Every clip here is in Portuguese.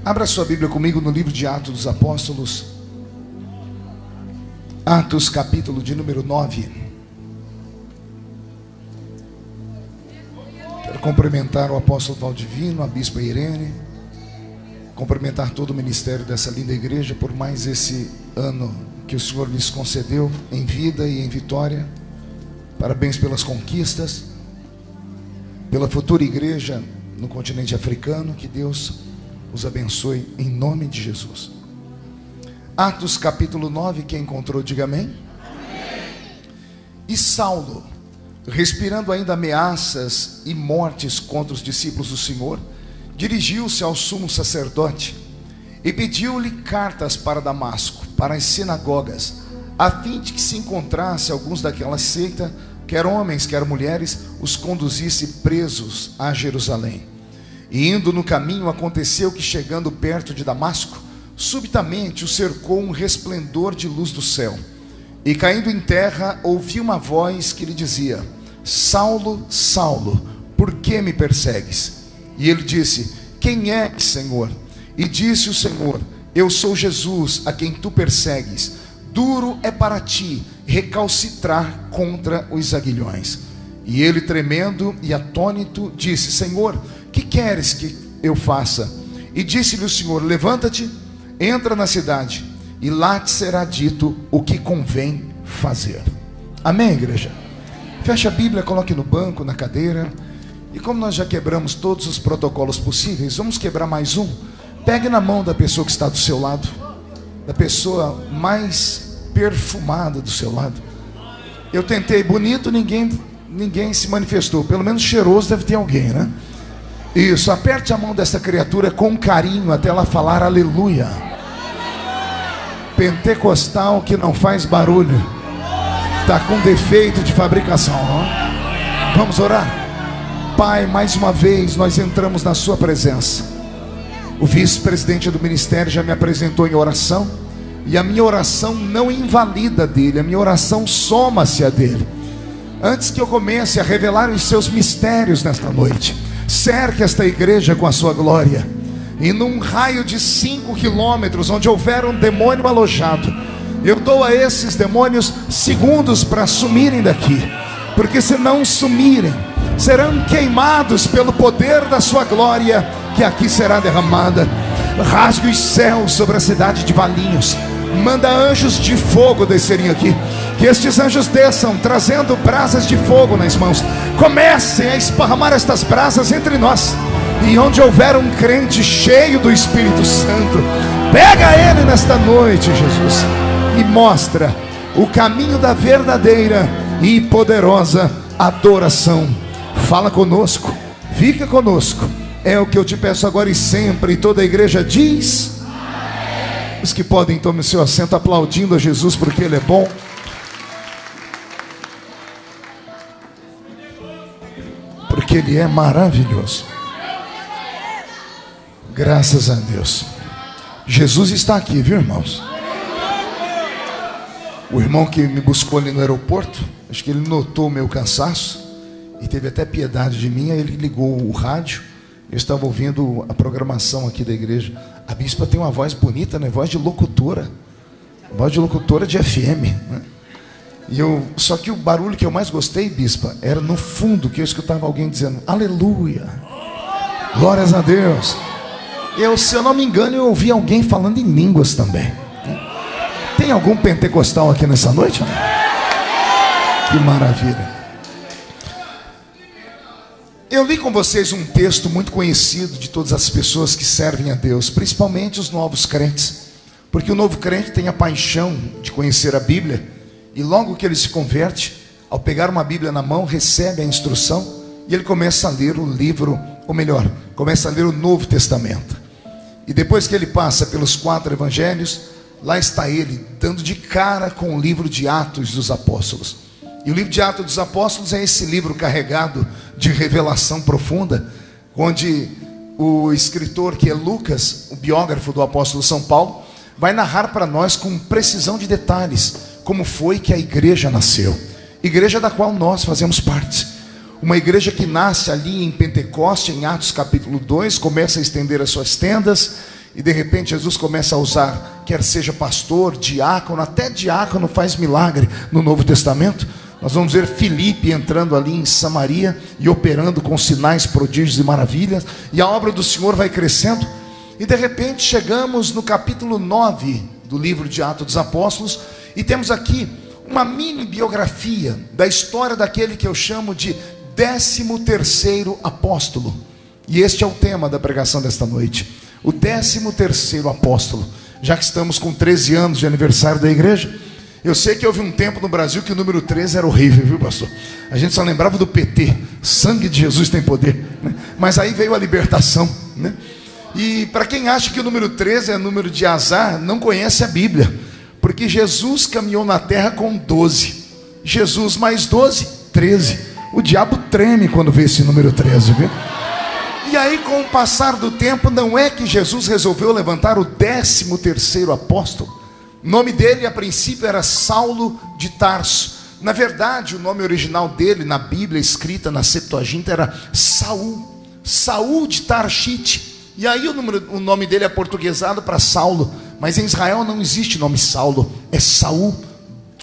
Abra sua Bíblia comigo no livro de Atos dos Apóstolos. Atos, capítulo de número 9. Quero cumprimentar o apóstolo Valdivino, a bispa Irene, cumprimentar todo o ministério dessa linda igreja por mais esse ano que o Senhor lhes concedeu em vida e em vitória. Parabéns pelas conquistas, pela futura igreja no continente africano. Que Deus os abençoe em nome de Jesus. Atos capítulo 9, quem encontrou, diga amém. Amém. E Saulo, respirando ainda ameaças e mortes contra os discípulos do Senhor, dirigiu-se ao sumo sacerdote e pediu-lhe cartas para Damasco, para as sinagogas, a fim de que se encontrasse alguns daquela seita, quer homens, quer mulheres, os conduzisse presos a Jerusalém. E indo no caminho, aconteceu que, chegando perto de Damasco, subitamente o cercou um resplendor de luz do céu. E caindo em terra, ouviu uma voz que lhe dizia: Saulo, Saulo, por que me persegues? E ele disse: Quem é, Senhor? E disse o Senhor: Eu sou Jesus, a quem tu persegues. Duro é para ti recalcitrar contra os aguilhões. E ele, tremendo e atônito, disse: Senhor, que queres que eu faça? E disse-lhe o Senhor: Levanta-te, entra na cidade, e lá te será dito o que convém fazer. Amém, igreja? Feche a Bíblia, coloque no banco, na cadeira. E como nós já quebramos todos os protocolos possíveis, vamos quebrar mais um. Pegue na mão da pessoa que está do seu lado, da pessoa mais perfumada do seu lado. Eu tentei bonito, ninguém se manifestou. Pelo menos cheiroso deve ter alguém, né? Isso, aperte a mão dessa criatura com carinho até ela falar aleluia. Pentecostal que não faz barulho está com defeito de fabricação, não? Vamos orar? Pai, mais uma vez nós entramos na sua presença. O vice-presidente do ministério já me apresentou em oração, e a minha oração não invalida dele, a minha oração soma-se a dele. Antes que eu comece a revelar os seus mistérios nesta noite, cerque esta igreja com a sua glória, e num raio de 5 quilômetros, onde houver um demônio alojado, eu dou a esses demônios segundos para sumirem daqui, porque se não sumirem, serão queimados pelo poder da sua glória, que aqui será derramada. Rasgue os céus sobre a cidade de Valinhos, manda anjos de fogo descerem aqui, que estes anjos desçam trazendo brasas de fogo nas mãos, comecem a esparramar estas brasas entre nós, e onde houver um crente cheio do Espírito Santo, pega ele nesta noite, Jesus, e mostra o caminho da verdadeira e poderosa adoração. Fala conosco, fica conosco, é o que eu te peço agora e sempre. E toda a igreja diz amém. Os que podem, tomem o seu assento aplaudindo a Jesus, porque Ele é bom. Porque Ele é maravilhoso. Graças a Deus. Jesus está aqui, viu, irmãos? O irmão que me buscou ali no aeroporto, acho que ele notou o meu cansaço e teve até piedade de mim. Aí ele ligou o rádio. Eu estava ouvindo a programação aqui da igreja. A bispa tem uma voz bonita, né? Voz de locutora. Voz de locutora de FM, né? Só que o barulho que eu mais gostei, bispa, era no fundo, que eu escutava alguém dizendo aleluia, glórias a Deus. Se eu não me engano, eu ouvi alguém falando em línguas também. Tem algum pentecostal aqui nessa noite? Que maravilha. Eu li com vocês um texto muito conhecido de todas as pessoas que servem a Deus, principalmente os novos crentes, porque o novo crente tem a paixão de conhecer a Bíblia, e logo que ele se converte, ao pegar uma Bíblia na mão, recebe a instrução, e ele começa a ler o livro, ou melhor, começa a ler o Novo Testamento. E depois que ele passa pelos 4 evangelhos, lá está ele, dando de cara com o livro de Atos dos Apóstolos. E o livro de Atos dos Apóstolos é esse livro carregado de revelação profunda, onde o escritor, que é Lucas, o biógrafo do apóstolo São Paulo, vai narrar para nós com precisão de detalhes como foi que a igreja nasceu, igreja da qual nós fazemos parte. Uma igreja que nasce ali em Pentecoste, em Atos capítulo 2, começa a estender as suas tendas, e de repente Jesus começa a usar, quer seja pastor, diácono, até diácono faz milagre no Novo Testamento. Nós vamos ver Filipe entrando ali em Samaria e operando com sinais, prodígios e maravilhas, e a obra do Senhor vai crescendo. E de repente chegamos no capítulo 9 do livro de Atos dos Apóstolos, e temos aqui uma mini biografia da história daquele que eu chamo de 13º apóstolo. E este é o tema da pregação desta noite, o 13º apóstolo. Já que estamos com 13 anos de aniversário da igreja, eu sei que houve um tempo no Brasil que o número 13 era horrível, viu, pastor? A gente só lembrava do PT, sangue de Jesus tem poder, né? Mas aí veio a libertação, né? E para quem acha que o número 13 é número de azar, não conhece a Bíblia, porque Jesus caminhou na terra com 12, Jesus mais 12, 13. O diabo treme quando vê esse número 13, viu? E aí, com o passar do tempo, não é que Jesus resolveu levantar o 13º apóstolo. O nome dele, a princípio, era Saulo de Tarso. Na verdade, o nome original dele, na Bíblia, escrita na Septuaginta, era Saul. Saul de Tarshite. E aí o nome dele é portuguesado para Saulo. Mas em Israel não existe nome Saulo, é Saul,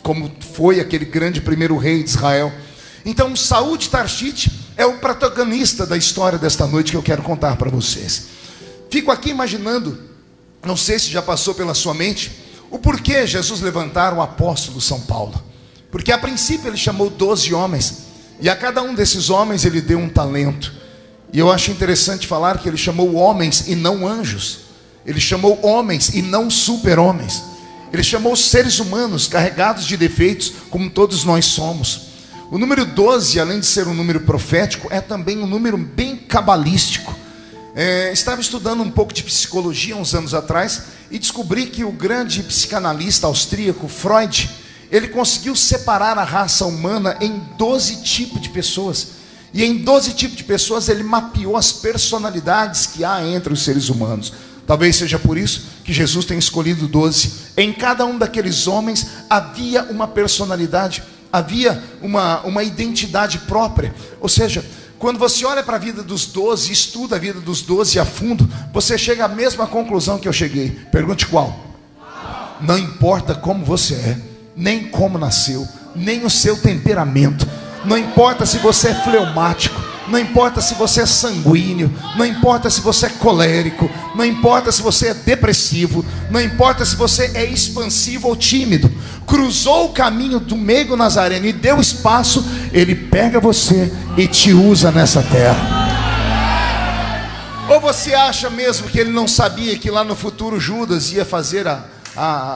como foi aquele grande primeiro rei de Israel. Então, Saul de Tarshite é o protagonista da história desta noite que eu quero contar para vocês. Fico aqui imaginando, não sei se já passou pela sua mente, o porquê Jesus levantar o apóstolo São Paulo. Porque a princípio ele chamou 12 homens, e a cada um desses homens ele deu um talento. E eu acho interessante falar que ele chamou homens e não anjos. Ele chamou homens e não super-homens. Ele chamou seres humanos carregados de defeitos, como todos nós somos. O número 12, além de ser um número profético, é também um número bem cabalístico. Estava estudando um pouco de psicologia uns anos atrás e descobri que o grande psicanalista austríaco Freud, ele conseguiu separar a raça humana em 12 tipos de pessoas. E em 12 tipos de pessoas ele mapeou as personalidades que há entre os seres humanos. Talvez seja por isso que Jesus tenha escolhido 12. Em cada um daqueles homens havia uma personalidade, havia uma identidade própria. Ou seja, quando você olha para a vida dos 12, estuda a vida dos 12 a fundo, você chega à mesma conclusão que eu cheguei. Pergunte qual? Não importa como você é, nem como nasceu, nem o seu temperamento. Não importa se você é fleumático, não importa se você é sanguíneo, não importa se você é colérico, não importa se você é depressivo, não importa se você é expansivo ou tímido. Cruzou o caminho do meigo nazareno e deu espaço, ele pega você e te usa nessa terra. Ou você acha mesmo que ele não sabia que lá no futuro Judas ia fazer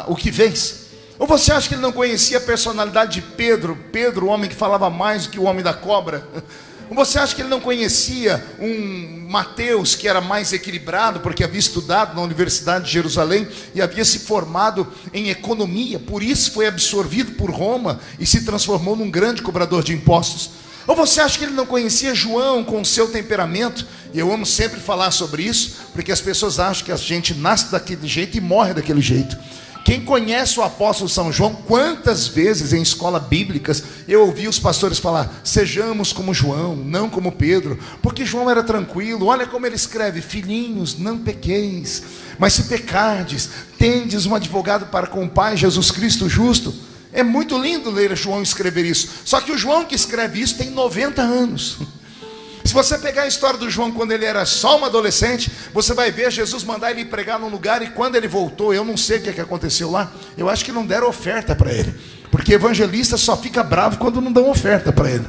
o que fez? Ou você acha que ele não conhecia a personalidade de Pedro, o homem que falava mais do que o homem da cobra? Ou você acha que ele não conhecia um Mateus que era mais equilibrado, porque havia estudado na Universidade de Jerusalém e havia se formado em economia, por isso foi absorvido por Roma e se transformou num grande cobrador de impostos? Ou você acha que ele não conhecia João com o seu temperamento? E eu amo sempre falar sobre isso, porque as pessoas acham que a gente nasce daquele jeito e morre daquele jeito. Quem conhece o apóstolo São João, quantas vezes em escolas bíblicas eu ouvi os pastores falar: sejamos como João, não como Pedro, porque João era tranquilo. Olha como ele escreve: filhinhos, não pequeis, mas se pecardes, tendes um advogado para com o Pai, Jesus Cristo justo. É muito lindo ler João escrever isso, só que o João que escreve isso tem 90 anos. Se você pegar a história do João quando ele era só um adolescente, você vai ver Jesus mandar ele pregar num lugar, e quando ele voltou, eu não sei o que aconteceu lá, eu acho que não deram oferta para ele, porque evangelista só fica bravo quando não dão oferta para ele.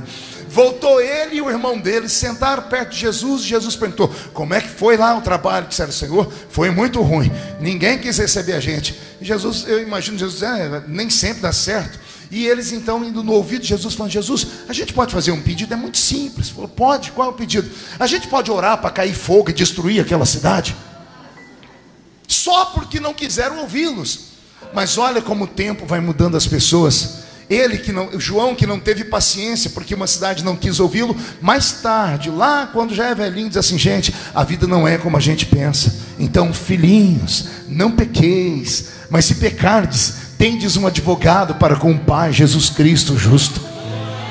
Voltou ele e o irmão dele, sentaram perto de Jesus, e Jesus perguntou: como é que foi lá o trabalho? Disseram: Senhor, foi muito ruim, ninguém quis receber a gente. E Jesus, eu imagino Jesus, nem sempre dá certo. E eles então indo no ouvido de Jesus, falando: Jesus, a gente pode fazer um pedido? É muito simples. Falou: pode, qual é o pedido? A gente pode orar para cair fogo e destruir aquela cidade? Só porque não quiseram ouvi-los. Mas olha como o tempo vai mudando as pessoas. João que não teve paciência porque uma cidade não quis ouvi-lo, mais tarde, lá quando já é velhinho, diz assim: gente, a vida não é como a gente pensa. Então, filhinhos, não pequeis, mas se pecardes, tendes um advogado para com o Pai, Jesus Cristo justo.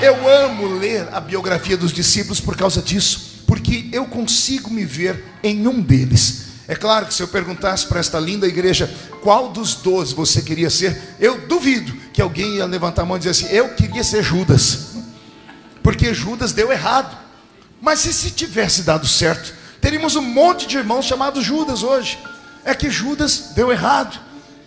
Eu amo ler a biografia dos discípulos por causa disso, porque eu consigo me ver em um deles. É claro que se eu perguntasse para esta linda igreja qual dos 12 você queria ser, eu duvido que alguém ia levantar a mão e dizer assim: eu queria ser Judas, porque Judas deu errado. Mas e se tivesse dado certo? Teríamos um monte de irmãos chamados Judas hoje. É que Judas deu errado.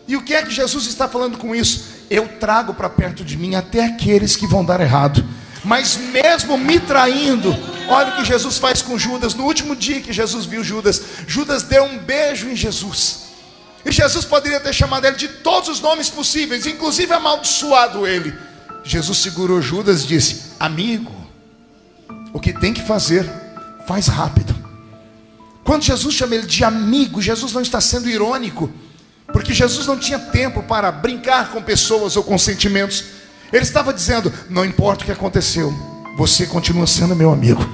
E o que é que Jesus está falando com isso? Eu trago para perto de mim até aqueles que vão dar errado, mas mesmo me traindo. Olha o que Jesus faz com Judas. No último dia que Jesus viu Judas, Judas deu um beijo em Jesus. E Jesus poderia ter chamado ele de todos os nomes possíveis, inclusive amaldiçoado ele. Jesus segurou Judas e disse: amigo, o que tem que fazer, faz rápido. Quando Jesus chama ele de amigo, Jesus não está sendo irônico, porque Jesus não tinha tempo para brincar com pessoas ou com sentimentos. Ele estava dizendo: não importa o que aconteceu, você continua sendo meu amigo.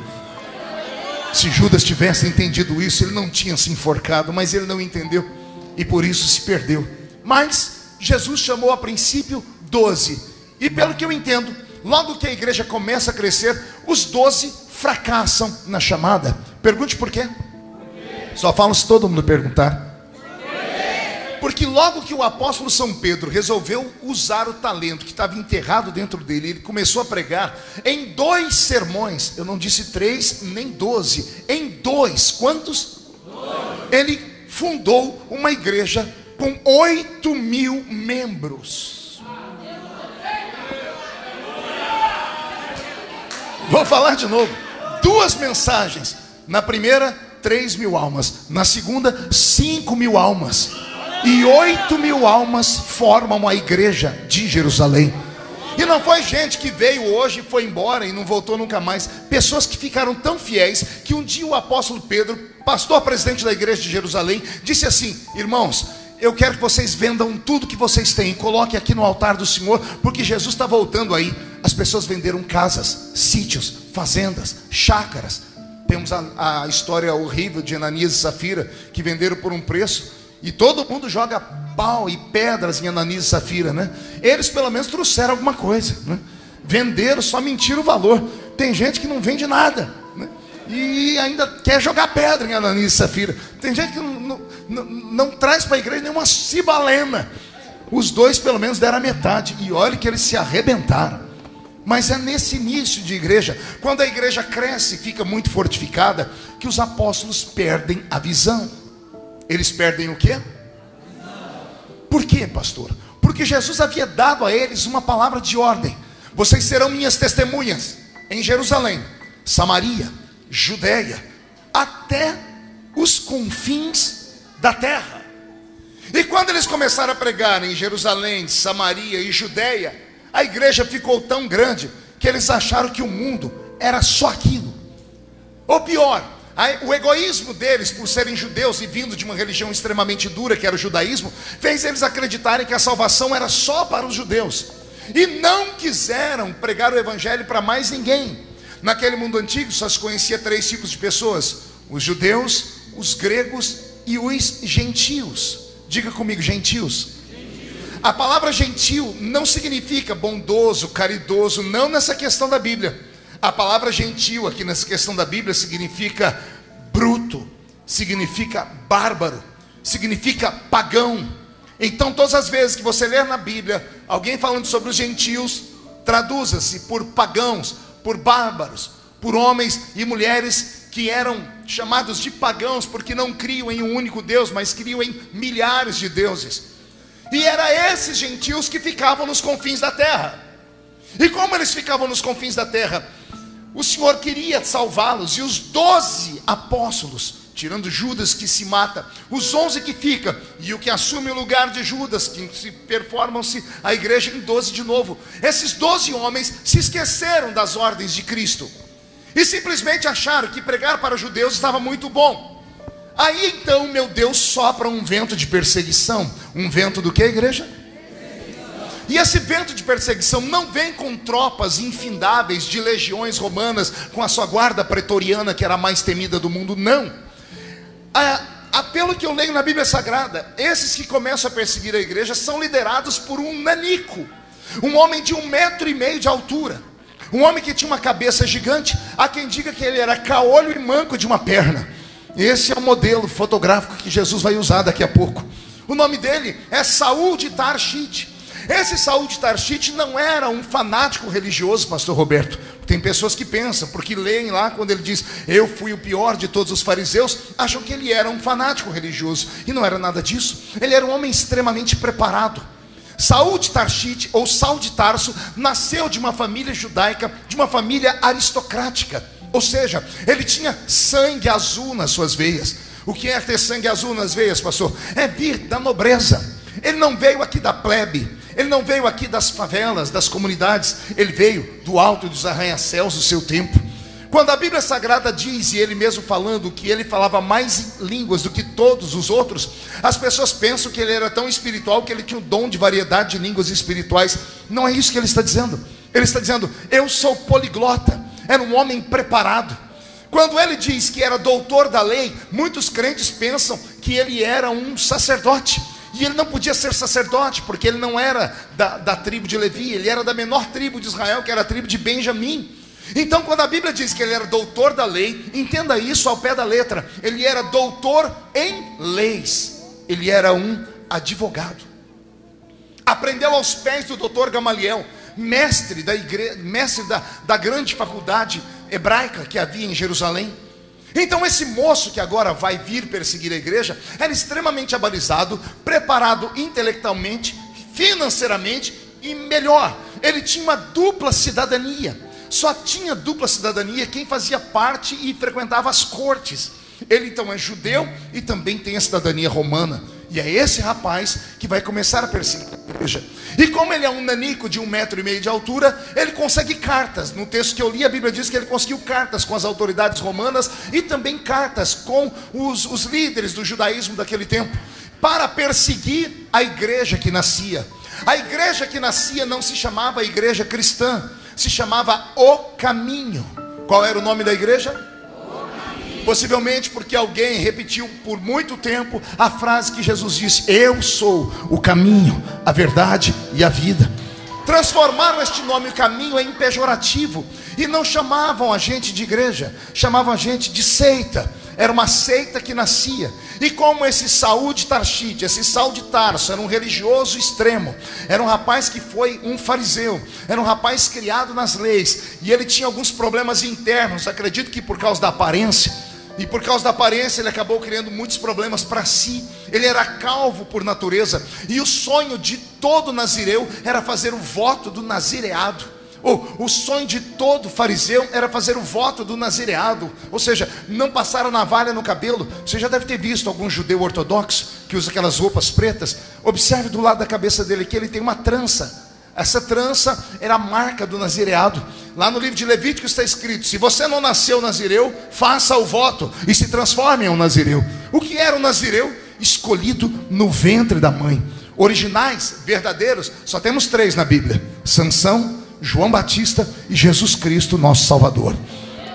Se Judas tivesse entendido isso, ele não tinha se enforcado, mas ele não entendeu e por isso se perdeu. Mas Jesus chamou a princípio 12, e pelo que eu entendo, logo que a igreja começa a crescer, os 12 fracassam na chamada. Pergunte por quê? Só falo se todo mundo perguntar. Porque logo que o apóstolo São Pedro resolveu usar o talento que estava enterrado dentro dele, ele começou a pregar em 2 sermões. Eu não disse 3 nem 12, em 2, quantos? 2. Ele fundou uma igreja com 8.000 membros. Vou falar de novo. 2 mensagens. Na primeira, 3.000 almas. Na segunda, 5.000 almas. E 8.000 almas formam a igreja de Jerusalém. E não foi gente que veio hoje e foi embora e não voltou nunca mais. Pessoas que ficaram tão fiéis que um dia o apóstolo Pedro, pastor presidente da igreja de Jerusalém, disse assim: irmãos, eu quero que vocês vendam tudo que vocês têm e coloquem aqui no altar do Senhor, porque Jesus está voltando aí. As pessoas venderam casas, sítios, fazendas, chácaras. Temos a história horrível de Ananias e Safira, que venderam por um preço. E todo mundo joga pau e pedras em Ananias e Safira, né? Eles pelo menos trouxeram alguma coisa, né? Venderam, só mentiram o valor. Tem gente que não vende nada, né? E ainda quer jogar pedra em Ananias e Safira. Tem gente que não traz para a igreja nenhuma cibalena. Os 2 pelo menos deram a metade. E olha que eles se arrebentaram. Mas é nesse início de igreja, quando a igreja cresce e fica muito fortificada, que os apóstolos perdem a visão. Eles perdem o quê? Por quê, pastor? Porque Jesus havia dado a eles uma palavra de ordem: vocês serão minhas testemunhas em Jerusalém, Samaria, Judeia, até os confins da terra. E quando eles começaram a pregar em Jerusalém, Samaria e Judeia, a igreja ficou tão grande que eles acharam que o mundo era só aquilo. Ou pior, o egoísmo deles, por serem judeus e vindo de uma religião extremamente dura, que era o judaísmo, fez eles acreditarem que a salvação era só para os judeus. E não quiseram pregar o evangelho para mais ninguém. Naquele mundo antigo só se conhecia 3 tipos de pessoas: os judeus, os gregos e os gentios. Diga comigo, gentios. A palavra gentil não significa bondoso, caridoso, não nessa questão da Bíblia. A palavra gentil aqui nessa questão da Bíblia significa bruto, significa bárbaro, significa pagão. Então todas as vezes que você ler na Bíblia alguém falando sobre os gentios, traduza-se por pagãos, por bárbaros, por homens e mulheres que eram chamados de pagãos porque não criam em um único Deus, mas criam em milhares de deuses. E era esses gentios que ficavam nos confins da terra. E como eles ficavam nos confins da terra, o Senhor queria salvá-los. E os 12 apóstolos, tirando Judas que se mata, os 11 que fica, e o que assume o lugar de Judas, que se performam-se a igreja em 12 de novo. Esses 12 homens se esqueceram das ordens de Cristo e simplesmente acharam que pregar para os judeus estava muito bom. Aí então, meu Deus, sopra um vento de perseguição. Um vento do que, igreja? E esse vento de perseguição não vem com tropas infindáveis de legiões romanas, com a sua guarda pretoriana, que era a mais temida do mundo, não. Pelo que eu leio na Bíblia Sagrada, esses que começam a perseguir a igreja são liderados por um nanico, um homem de 1,5 metro de altura, um homem que tinha uma cabeça gigante. Há quem diga que ele era caolho e manco de uma perna. Esse é o modelo fotográfico que Jesus vai usar daqui a pouco. O nome dele é Saul de Tarshite. Esse Saul de Tarshite não era um fanático religioso, pastor Roberto. Tem pessoas que pensam, porque leem lá quando ele diz: eu fui o pior de todos os fariseus, acham que ele era um fanático religioso. E não era nada disso. Ele era um homem extremamente preparado. Saul de Tarshite, ou Saul de Tarso, nasceu de uma família judaica, de uma família aristocrática. Ou seja, ele tinha sangue azul nas suas veias. O que é ter sangue azul nas veias, pastor? É vir da nobreza. Ele não veio aqui da plebe, ele não veio aqui das favelas, das comunidades. Ele veio do alto dos arranha-céus do seu tempo. Quando a Bíblia Sagrada diz, e ele mesmo falando, que ele falava mais línguas do que todos os outros, as pessoas pensam que ele era tão espiritual que ele tinha o dom de variedade de línguas espirituais. Não é isso que ele está dizendo. Ele está dizendo: eu sou poliglota. Era um homem preparado. Quando ele diz que era doutor da lei, muitos crentes pensam que ele era um sacerdote. E ele não podia ser sacerdote, porque ele não era da tribo de Levi, ele era da menor tribo de Israel, que era a tribo de Benjamim. Então, quando a Bíblia diz que ele era doutor da lei, entenda isso ao pé da letra. Ele era doutor em leis. Ele era um advogado. Aprendeu aos pés do doutor Gamaliel, mestre da grande faculdade hebraica que havia em Jerusalém. Então esse moço que agora vai vir perseguir a igreja era extremamente abalizado, preparado intelectualmente, financeiramente e melhor, ele tinha uma dupla cidadania. Só tinha dupla cidadania quem fazia parte e frequentava as cortes. Ele então é judeu e também tem a cidadania romana. E é esse rapaz que vai começar a perseguir a igreja. E como ele é um nanico de 1,5 metro de altura, ele consegue cartas. No texto que eu li, a Bíblia diz que ele conseguiu cartas com as autoridades romanas e também cartas com os líderes do judaísmo daquele tempo, para perseguir a igreja que nascia. A igreja que nascia não se chamava igreja cristã, se chamava O Caminho. Qual era o nome da igreja? Possivelmente porque alguém repetiu por muito tempo a frase que Jesus disse: eu sou o caminho, a verdade e a vida. Transformaram este nome caminho em pejorativo e não chamavam a gente de igreja, chamavam a gente de seita. Era uma seita que nascia. E como esse Saul de Tarshite, esse Saul de Tarso, era um religioso extremo, era um rapaz que foi um fariseu, era um rapaz criado nas leis, e ele tinha alguns problemas internos, acredito que por causa da aparência. E por causa da aparência ele acabou criando muitos problemas para si. Ele era calvo por natureza. E o sonho de todo nazireu era fazer o voto do nazireado. O sonho de todo fariseu era fazer o voto do nazireado. Ou seja, não passar a navalha no cabelo. Você já deve ter visto algum judeu ortodoxo que usa aquelas roupas pretas. Observe do lado da cabeça dele que ele tem uma trança. Essa trança era a marca do nazireado. Lá no livro de Levítico está escrito: se você não nasceu nazireu, faça o voto e se transforme em um nazireu. O que era um nazireu? Escolhido no ventre da mãe. Originais, verdadeiros, só temos 3 na Bíblia: Sansão, João Batista e Jesus Cristo, nosso Salvador.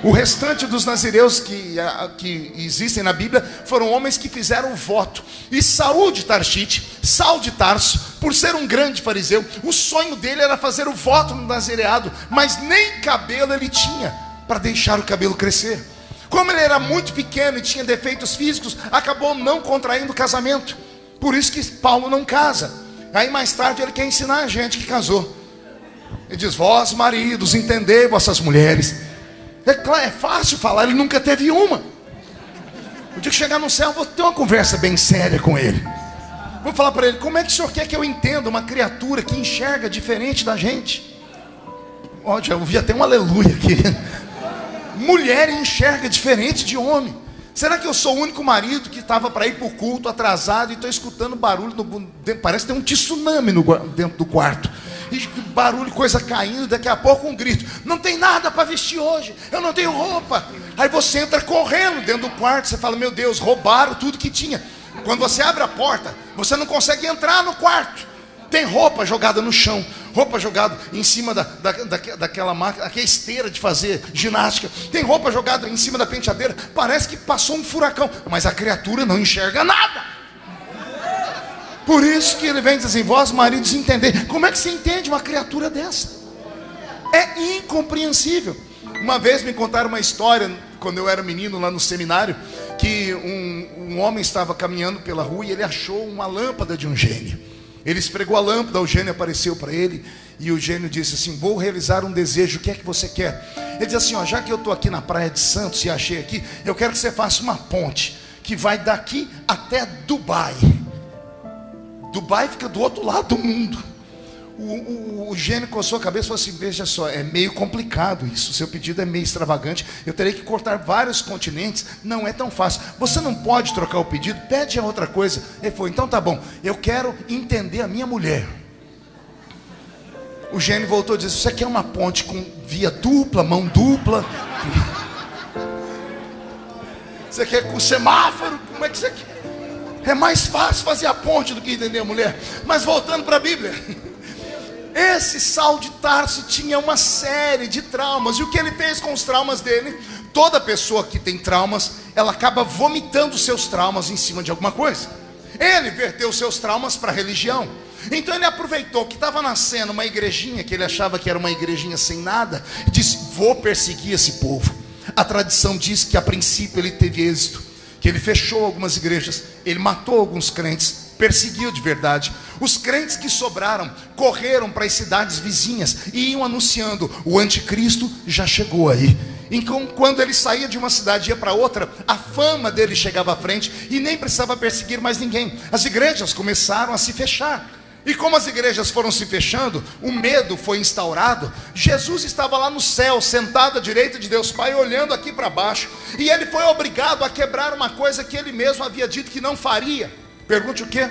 O restante dos nazireus que existem na Bíblia foram homens que fizeram o voto. E Saul de Tarshite, Saul de Tarso, por ser um grande fariseu, o sonho dele era fazer o voto no nazireado, mas nem cabelo ele tinha para deixar o cabelo crescer. Como ele era muito pequeno e tinha defeitos físicos, acabou não contraindo casamento. Por isso que Paulo não casa. Aí mais tarde ele quer ensinar a gente que casou. Ele diz: vós maridos, entendei vossas mulheres. É fácil falar, ele nunca teve uma. O dia que chegar no céu, eu vou ter uma conversa bem séria com ele. Vou falar para ele: como é que o senhor quer que eu entenda uma criatura que enxerga diferente da gente? Ó, já ouvi até um aleluia aqui. Mulher enxerga diferente de homem. Será que eu sou o único marido que estava para ir para o culto atrasado e estou escutando barulho, parece que tem um tsunami dentro do quarto. E barulho, coisa caindo, daqui a pouco um grito: não tem nada para vestir hoje, eu não tenho roupa. Aí você entra correndo dentro do quarto, você fala: meu Deus, roubaram tudo que tinha. Quando você abre a porta, você não consegue entrar no quarto. Tem roupa jogada no chão, roupa jogada em cima daquela máquina, aquela esteira de fazer ginástica. Tem roupa jogada em cima da penteadeira. Parece que passou um furacão, mas a criatura não enxerga nada. Por isso que ele vem e diz assim: vós maridos, entendei. Como é que se entende uma criatura dessa? É incompreensível. Uma vez me contaram uma história, quando eu era menino lá no seminário, que um homem estava caminhando pela rua e ele achou uma lâmpada de um gênio. Ele esfregou a lâmpada, o gênio apareceu para ele e o gênio disse assim: vou realizar um desejo, o que é que você quer? Ele disse assim: ó, já que eu estou aqui na praia de Santos e achei aqui, eu quero que você faça uma ponte que vai daqui até Dubai. Dubai fica do outro lado do mundo. O gênio coçou a cabeça e falou assim: veja só, é meio complicado isso, seu pedido é meio extravagante, eu terei que cortar vários continentes, não é tão fácil, você não pode trocar o pedido, pede a outra coisa. Ele falou: então tá bom, eu quero entender a minha mulher. O gênio voltou e disse: você quer uma ponte com via dupla, mão dupla? Você quer com semáforo? Como é que você quer? É mais fácil fazer a ponte do que entender a mulher. Mas voltando para a Bíblia, esse Saulo de Tarso tinha uma série de traumas. E o que ele fez com os traumas dele? Toda pessoa que tem traumas, ela acaba vomitando seus traumas em cima de alguma coisa. Ele verteu seus traumas para a religião. Então ele aproveitou que estava nascendo uma igrejinha, que ele achava que era uma igrejinha sem nada, e disse: vou perseguir esse povo. A tradição diz que a princípio ele teve êxito, que ele fechou algumas igrejas, ele matou alguns crentes, perseguiu de verdade. Os crentes que sobraram correram para as cidades vizinhas e iam anunciando: o anticristo já chegou aí. Então, quando ele saía de uma cidade e ia para outra, a fama dele chegava à frente e nem precisava perseguir mais ninguém. As igrejas começaram a se fechar. E como as igrejas foram se fechando, o medo foi instaurado. Jesus estava lá no céu, sentado à direita de Deus Pai, olhando aqui para baixo. E ele foi obrigado a quebrar uma coisa que ele mesmo havia dito que não faria. Pergunte o quê?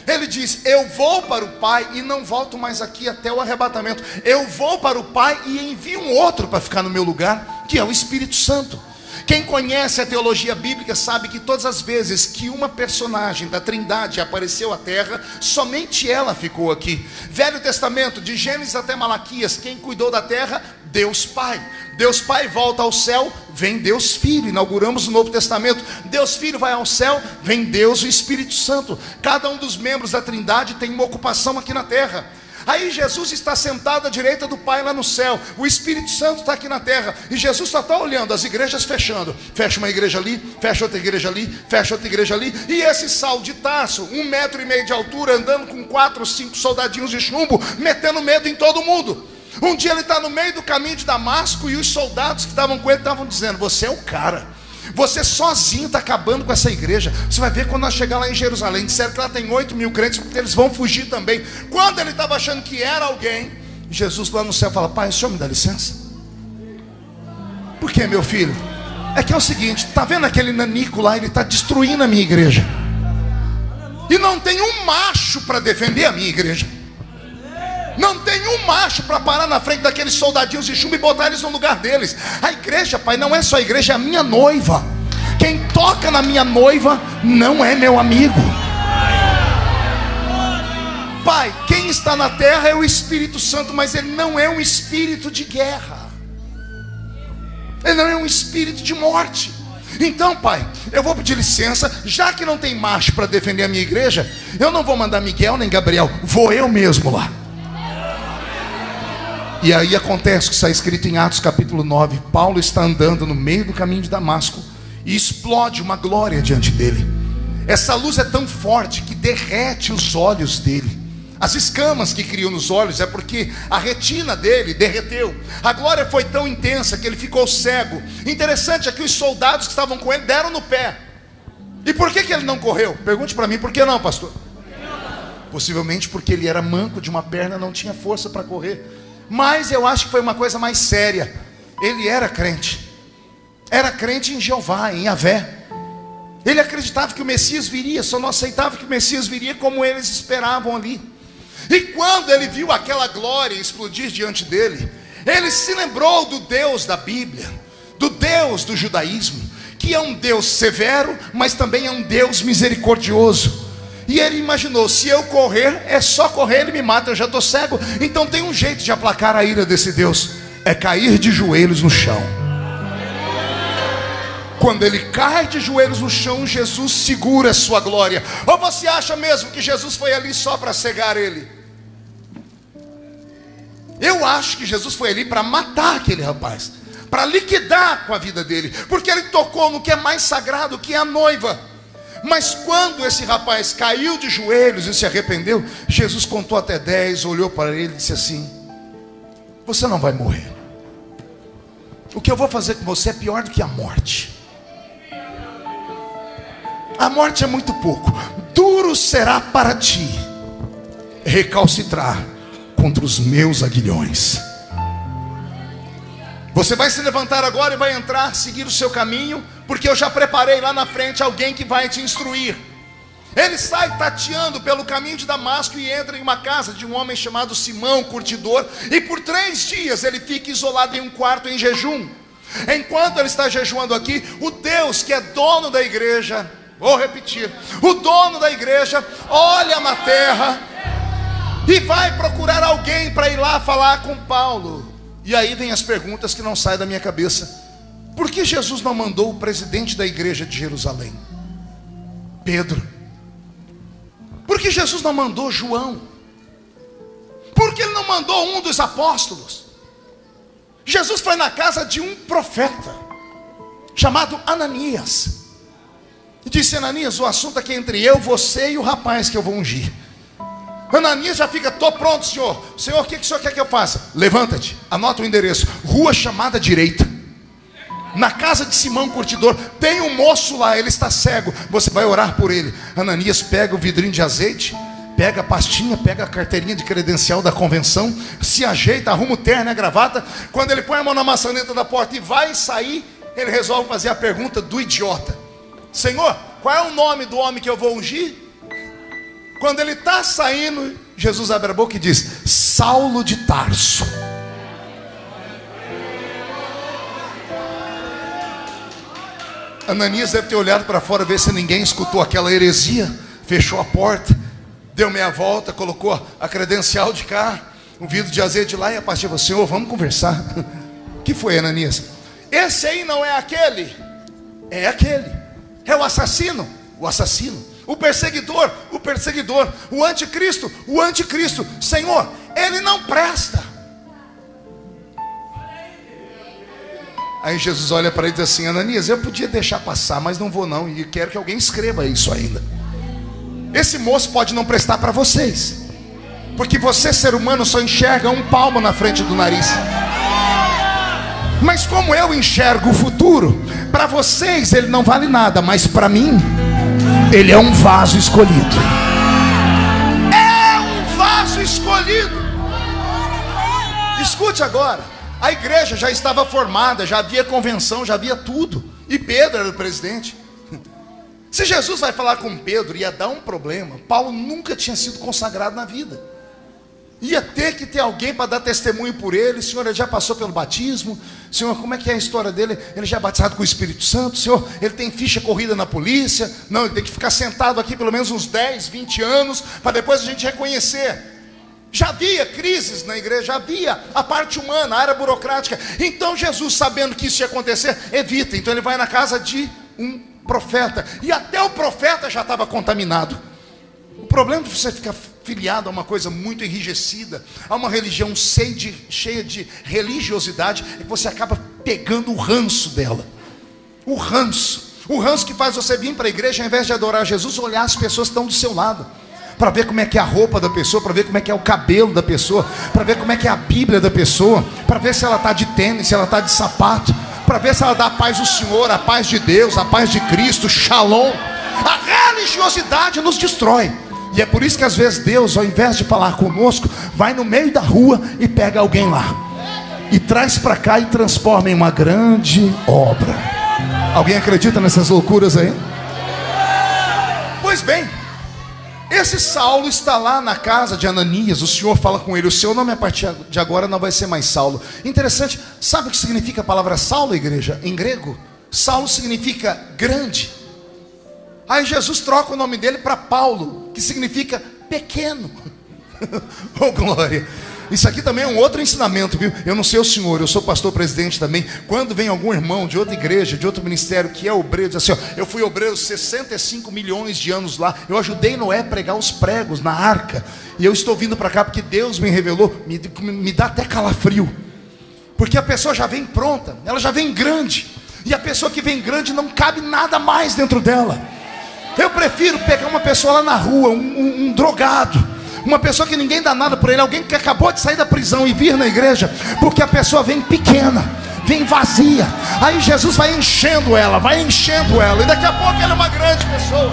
Ele diz: eu vou para o Pai e não volto mais aqui até o arrebatamento. Eu vou para o Pai e envio um outro para ficar no meu lugar, que é o Espírito Santo. Quem conhece a teologia bíblica sabe que todas as vezes que uma personagem da Trindade apareceu à terra, somente ela ficou aqui. Velho Testamento, de Gênesis até Malaquias, quem cuidou da terra? Deus Pai. Deus Pai volta ao céu, vem Deus Filho. Inauguramos o Novo Testamento. Deus Filho vai ao céu, vem Deus o Espírito Santo. Cada um dos membros da Trindade tem uma ocupação aqui na terra. Aí Jesus está sentado à direita do Pai lá no céu, o Espírito Santo está aqui na terra, e Jesus só está olhando as igrejas fechando. Fecha uma igreja ali, fecha outra igreja ali, fecha outra igreja ali. E esse Saulo de Tarso, 1,5 metro de altura, andando com 4 ou 5 soldadinhos de chumbo, metendo medo em todo mundo. Um dia ele está no meio do caminho de Damasco, e os soldados que estavam com ele estavam dizendo: você é o cara, você sozinho está acabando com essa igreja. Você vai ver quando nós chegar lá em Jerusalém. Disseram que lá tem 8.000 crentes, eles vão fugir também. Quando ele estava achando que era alguém, Jesus lá no céu fala: Pai, o senhor me dá licença? Por que, meu filho? É que é o seguinte, está vendo aquele nanico lá? Ele está destruindo a minha igreja. E não tem um macho para defender a minha igreja. Não tem um macho para parar na frente daqueles soldadinhos de chumbo e botar eles no lugar deles. A igreja, pai, não é só a igreja, é a minha noiva. Quem toca na minha noiva não é meu amigo. Pai, quem está na terra é o Espírito Santo, mas ele não é um espírito de guerra. Ele não é um espírito de morte. Então, pai, eu vou pedir licença. Já que não tem macho para defender a minha igreja, eu não vou mandar Miguel nem Gabriel, vou eu mesmo lá. E aí acontece o que está escrito em Atos capítulo 9. Paulo está andando no meio do caminho de Damasco e explode uma glória diante dele. Essa luz é tão forte que derrete os olhos dele. As escamas que criam nos olhos é porque a retina dele derreteu. A glória foi tão intensa que ele ficou cego. Interessante é que os soldados que estavam com ele deram no pé. E por que ele não correu? Pergunte para mim, por que não, pastor? Possivelmente porque ele era manco de uma perna, não tinha força para correr. Mas eu acho que foi uma coisa mais séria. Ele era crente em Jeová, em Yahvé. Ele acreditava que o Messias viria, só não aceitava que o Messias viria como eles esperavam ali. E quando ele viu aquela glória explodir diante dele, ele se lembrou do Deus da Bíblia, do Deus do judaísmo, que é um Deus severo, mas também é um Deus misericordioso. E ele imaginou: se eu correr, é só correr, ele me mata, eu já estou cego. Então tem um jeito de aplacar a ira desse Deus, é cair de joelhos no chão. Quando ele cai de joelhos no chão, Jesus segura a sua glória. Ou você acha mesmo que Jesus foi ali só para cegar ele? Eu acho que Jesus foi ali para matar aquele rapaz, para liquidar com a vida dele, porque ele tocou no que é mais sagrado, que é a noiva. Mas quando esse rapaz caiu de joelhos e se arrependeu, Jesus contou até 10, olhou para ele e disse assim: você não vai morrer. O que eu vou fazer com você é pior do que a morte. A morte é muito pouco. Duro será para ti recalcitrar contra os meus aguilhões. Você vai se levantar agora e vai entrar, seguir o seu caminho, porque eu já preparei lá na frente alguém que vai te instruir. Ele sai tateando pelo caminho de Damasco e entra em uma casa de um homem chamado Simão, curtidor, e por 3 dias ele fica isolado em um quarto em jejum. Enquanto ele está jejuando aqui, o Deus que é dono da igreja, vou repetir, o dono da igreja olha na terra e vai procurar alguém para ir lá falar com Paulo. E aí vem as perguntas que não saem da minha cabeça. Por que Jesus não mandou o presidente da igreja de Jerusalém, Pedro? Por que Jesus não mandou João? Por que ele não mandou um dos apóstolos? Jesus foi na casa de um profeta chamado Ananias e disse: Ananias, o assunto aqui é entre eu, você e o rapaz que eu vou ungir. Ananias já fica: estou pronto, senhor. Senhor, o que o senhor quer que eu faça? Levanta-te, anota o endereço, rua chamada direita, na casa de Simão curtidor. Tem um moço lá, ele está cego, você vai orar por ele. Ananias pega o vidrinho de azeite, pega a pastinha, pega a carteirinha de credencial da convenção, se ajeita, arruma o terno e a gravata. Quando ele põe a mão na maçaneta da porta e vai sair, ele resolve fazer a pergunta do idiota: Senhor, qual é o nome do homem que eu vou ungir? Quando ele está saindo, Jesus abre a boca e diz: Saulo de Tarso. Ananias deve ter olhado para fora, ver se ninguém escutou aquela heresia, fechou a porta, deu meia volta, colocou a credencial de cá, um vidro de azeite lá, e a partir do Senhor, vamos conversar. O que foi, Ananias? Esse aí não é aquele? É aquele. É o assassino? O assassino. O perseguidor? O perseguidor. O anticristo? O anticristo. Senhor, ele não presta. Aí Jesus olha para ele e diz assim: Ananias, eu podia deixar passar, mas não vou não, e quero que alguém escreva isso ainda. Esse moço pode não prestar para vocês, porque você, ser humano, só enxerga um palmo na frente do nariz. Mas como eu enxergo o futuro, para vocês ele não vale nada, mas para mim ele é um vaso escolhido. É um vaso escolhido. Escute agora. A igreja já estava formada, já havia convenção, já havia tudo. E Pedro era o presidente. Se Jesus vai falar com Pedro, ia dar um problema. Paulo nunca tinha sido consagrado na vida. Ia ter que ter alguém para dar testemunho por ele. Senhor, ele já passou pelo batismo. Senhor, como é que é a história dele? Ele já é batizado com o Espírito Santo. Senhor, ele tem ficha corrida na polícia. Não, ele tem que ficar sentado aqui pelo menos uns 10, 20 anos, para depois a gente reconhecer. Já havia crises na igreja, já havia a parte humana, a área burocrática. Então Jesus, sabendo que isso ia acontecer, evita. Então ele vai na casa de um profeta, e até o profeta já estava contaminado. O problema de você ficar filiado a uma coisa muito enrijecida, a uma religião cheia de religiosidade, é que você acaba pegando o ranço dela. O ranço que faz você vir para a igreja, ao invés de adorar Jesus, olhar as pessoas que estão do seu lado, para ver como é que é a roupa da pessoa, para ver como é que é o cabelo da pessoa, para ver como é que é a Bíblia da pessoa, para ver se ela está de tênis, se ela está de sapato, para ver se ela dá a paz do Senhor, a paz de Deus, a paz de Cristo, Shalom. A religiosidade nos destrói. E é por isso que às vezes Deus, ao invés de falar conosco, vai no meio da rua e pega alguém lá e traz para cá e transforma em uma grande obra. Alguém acredita nessas loucuras aí? Pois bem, esse Saulo está lá na casa de Ananias. O Senhor fala com ele: o seu nome a partir de agora não vai ser mais Saulo. Interessante, sabe o que significa a palavra Saulo, igreja? Em grego, Saulo significa grande. Aí Jesus troca o nome dele para Paulo, que significa pequeno. Oh glória. Isso aqui também é um outro ensinamento, viu? Eu não sei o senhor, eu sou pastor presidente também. Quando vem algum irmão de outra igreja, de outro ministério, que é obreiro, diz assim: ó, eu fui obreiro 65 milhões de anos lá, eu ajudei Noé a pregar os pregos na arca, e eu estou vindo para cá porque Deus me revelou. Me dá até calafrio. Porque a pessoa já vem pronta, ela já vem grande. E a pessoa que vem grande não cabe nada mais dentro dela. Eu prefiro pegar uma pessoa lá na rua, um drogado, uma pessoa que ninguém dá nada por ele, alguém que acabou de sair da prisão e vir na igreja, porque a pessoa vem pequena, vem vazia. Aí Jesus vai enchendo ela, e daqui a pouco ela é uma grande pessoa.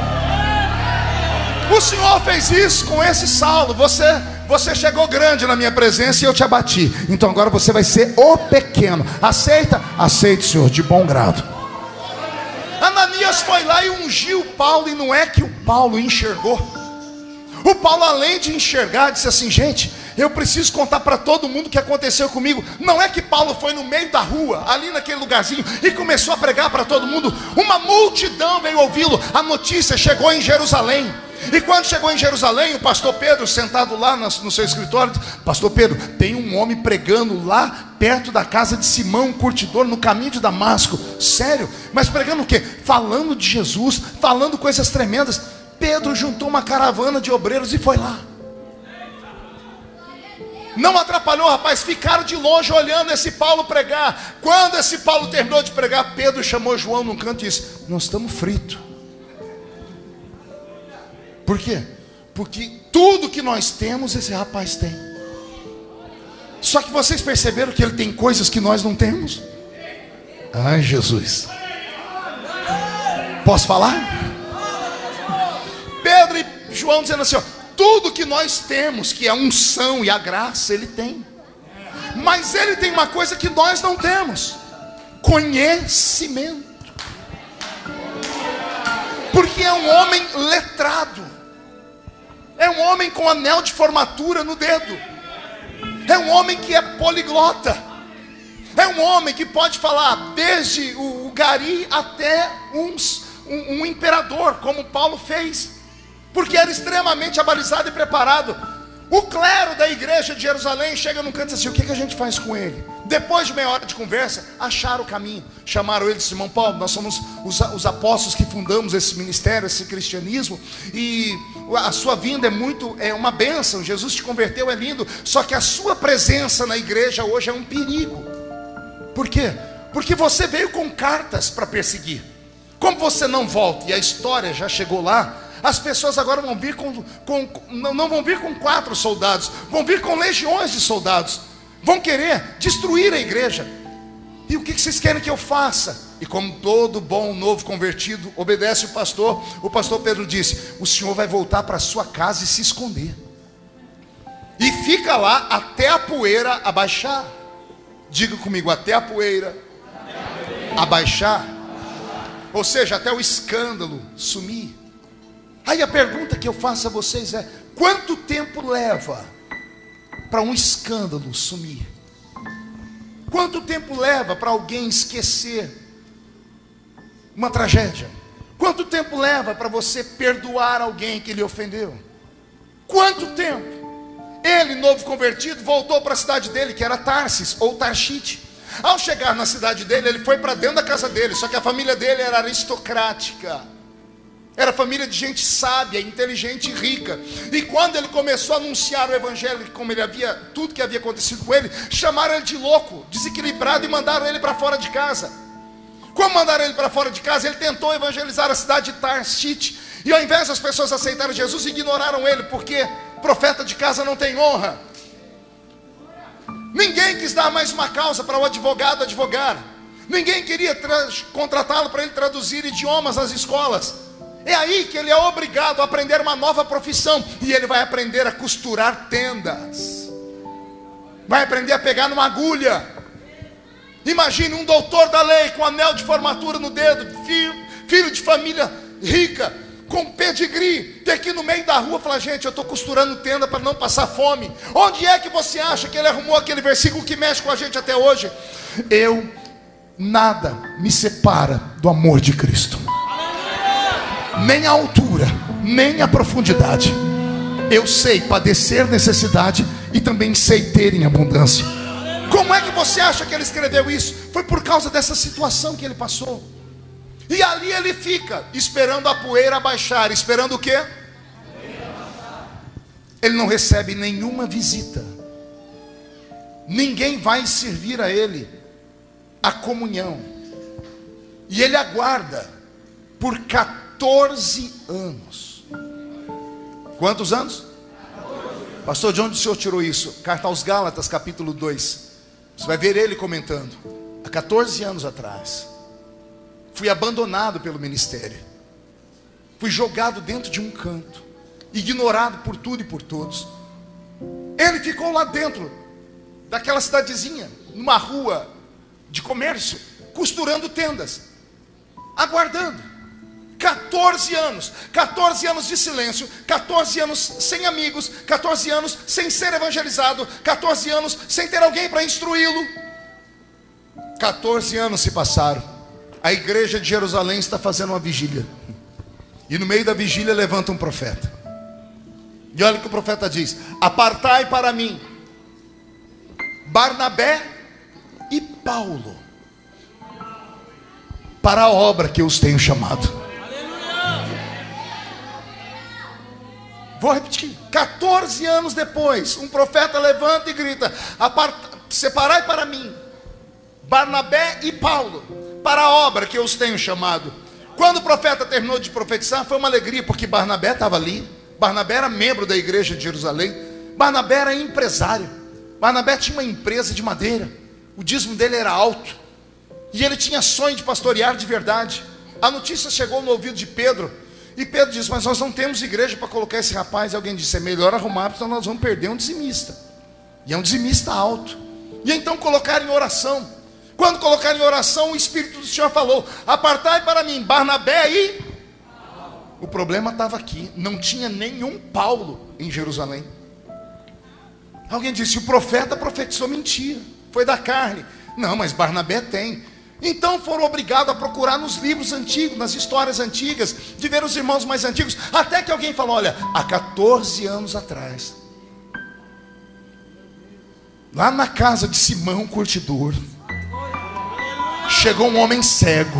O Senhor fez isso com esse Saulo. Você chegou grande na minha presença e eu te abati. Então agora você vai ser o pequeno. Aceita? Aceite, Senhor, de bom grado. Ananias foi lá e ungiu Paulo. E não é que o Paulo enxergou. O Paulo, além de enxergar, disse assim: gente, eu preciso contar para todo mundo o que aconteceu comigo. Não é que Paulo foi no meio da rua, ali naquele lugarzinho, e começou a pregar para todo mundo. Uma multidão veio ouvi-lo. A notícia chegou em Jerusalém. E quando chegou em Jerusalém, o pastor Pedro, sentado lá no seu escritório, disse: pastor Pedro, tem um homem pregando lá perto da casa de Simão, um curtidor, no caminho de Damasco. Sério? Mas pregando o quê? Falando de Jesus, falando coisas tremendas. Pedro juntou uma caravana de obreiros e foi lá. Não atrapalhou, rapaz. Ficaram de longe olhando esse Paulo pregar. Quando esse Paulo terminou de pregar, Pedro chamou João num canto e disse: nós estamos fritos. Por quê? Porque tudo que nós temos, esse rapaz tem. Só que vocês perceberam que ele tem coisas que nós não temos? Ai, Jesus. Posso falar? Pedro e João dizendo assim: ó, tudo que nós temos, que é a unção e a graça, ele tem. Mas ele tem uma coisa que nós não temos: conhecimento. Porque é um homem letrado. É um homem com anel de formatura no dedo. É um homem que é poliglota. É um homem que pode falar desde o gari até um imperador, como Paulo fez. Porque era extremamente abalizado e preparado. O clero da igreja de Jerusalém chega num canto e diz assim: o que a gente faz com ele? Depois de meia hora de conversa, acharam o caminho. Chamaram ele de Simão: Paulo, nós somos os apóstolos que fundamos esse ministério, esse cristianismo, e a sua vinda é uma bênção. Jesus te converteu, é lindo. Só que a sua presença na igreja hoje é um perigo. Por quê? Porque você veio com cartas para perseguir. Como você não volta e a história já chegou lá, as pessoas agora vão vir não vão vir com 4 soldados, vão vir com legiões de soldados. Vão querer destruir a igreja. E o que vocês querem que eu faça? E como todo bom novo convertido obedece o pastor Pedro disse: o senhor vai voltar para sua casa e se esconder. E fica lá até a poeira abaixar. Diga comigo: até a poeira abaixar. Ou seja, até o escândalo sumir. Aí a pergunta que eu faço a vocês é: quanto tempo leva para um escândalo sumir? Quanto tempo leva para alguém esquecer uma tragédia? Quanto tempo leva para você perdoar alguém que lhe ofendeu? Quanto tempo? Ele, novo convertido, voltou para a cidade dele, que era Tarsis ou Tarshite. Ao chegar na cidade dele, ele foi para dentro da casa dele. Só que a família dele era aristocrática. Era família de gente sábia, inteligente e rica. E quando ele começou a anunciar o evangelho, como tudo que havia acontecido com ele, chamaram ele de louco, desequilibrado, e mandaram ele para fora de casa. Como mandaram ele para fora de casa, ele tentou evangelizar a cidade de Tarshite. E ao invés das pessoas aceitarem Jesus, ignoraram ele, porque profeta de casa não tem honra. Ninguém quis dar mais uma causa para o advogado advogar. Ninguém queria contratá-lo para ele traduzir idiomas nas escolas. É aí que ele é obrigado a aprender uma nova profissão. E ele vai aprender a costurar tendas. Vai aprender a pegar numa agulha. Imagine um doutor da lei com anel de formatura no dedo, filho de família rica, com pedigree, ter que ir no meio da rua falar: gente, eu estou costurando tenda para não passar fome. Onde é que você acha que ele arrumou aquele versículo que mexe com a gente até hoje? Nada me separa do amor de Cristo. Nem a altura, nem a profundidade. Eu sei padecer necessidade e também sei ter em abundância. Como é que você acha que ele escreveu isso? Foi por causa dessa situação que ele passou. E ali ele fica, esperando a poeira abaixar. Esperando o quê? Ele não recebe nenhuma visita. ninguém vai servir a ele a comunhão. E ele aguarda por 14 anos. Quantos anos? Pastor, de onde o senhor tirou isso? Carta aos Gálatas, capítulo 2. Você vai ver ele comentando. Há 14 anos atrás, fui abandonado pelo ministério. Fui jogado dentro de um canto, ignorado por tudo e por todos. Ele ficou lá dentro daquela cidadezinha, numa rua de comércio, costurando tendas, aguardando. 14 anos de silêncio, 14 anos sem amigos, 14 anos sem ser evangelizado, 14 anos sem ter alguém para instruí-lo. 14 anos se passaram. A igreja de Jerusalém está fazendo uma vigília, e no meio da vigília levanta um profeta. E olha o que o profeta diz: apartai para mim Barnabé e Paulo para a obra que eu os tenho chamado. Vou repetir. 14 anos depois, um profeta levanta e grita: separai para mim Barnabé e Paulo para a obra que eu os tenho chamado. Quando o profeta terminou de profetizar, foi uma alegria, porque Barnabé estava ali. Barnabé era membro da igreja de Jerusalém. Barnabé era empresário. Barnabé tinha uma empresa de madeira. O dízimo dele era alto, e ele tinha sonho de pastorear de verdade. A notícia chegou no ouvido de Pedro, e Pedro disse: mas nós não temos igreja para colocar esse rapaz. E alguém disse: é melhor arrumar, porque nós vamos perder um dizimista. E é um dizimista alto. E então colocaram em oração. Quando colocaram em oração, o Espírito do Senhor falou: apartai para mim Barnabé e... O problema estava aqui, não tinha nenhum Paulo em Jerusalém. Alguém disse: o profeta profetizou mentira, foi da carne. Não, mas Barnabé tem. Então foram obrigados a procurar nos livros antigos, nas histórias antigas, de ver os irmãos mais antigos, até que alguém falou: olha, há 14 anos atrás, lá na casa de Simão Curtidor, chegou um homem cego,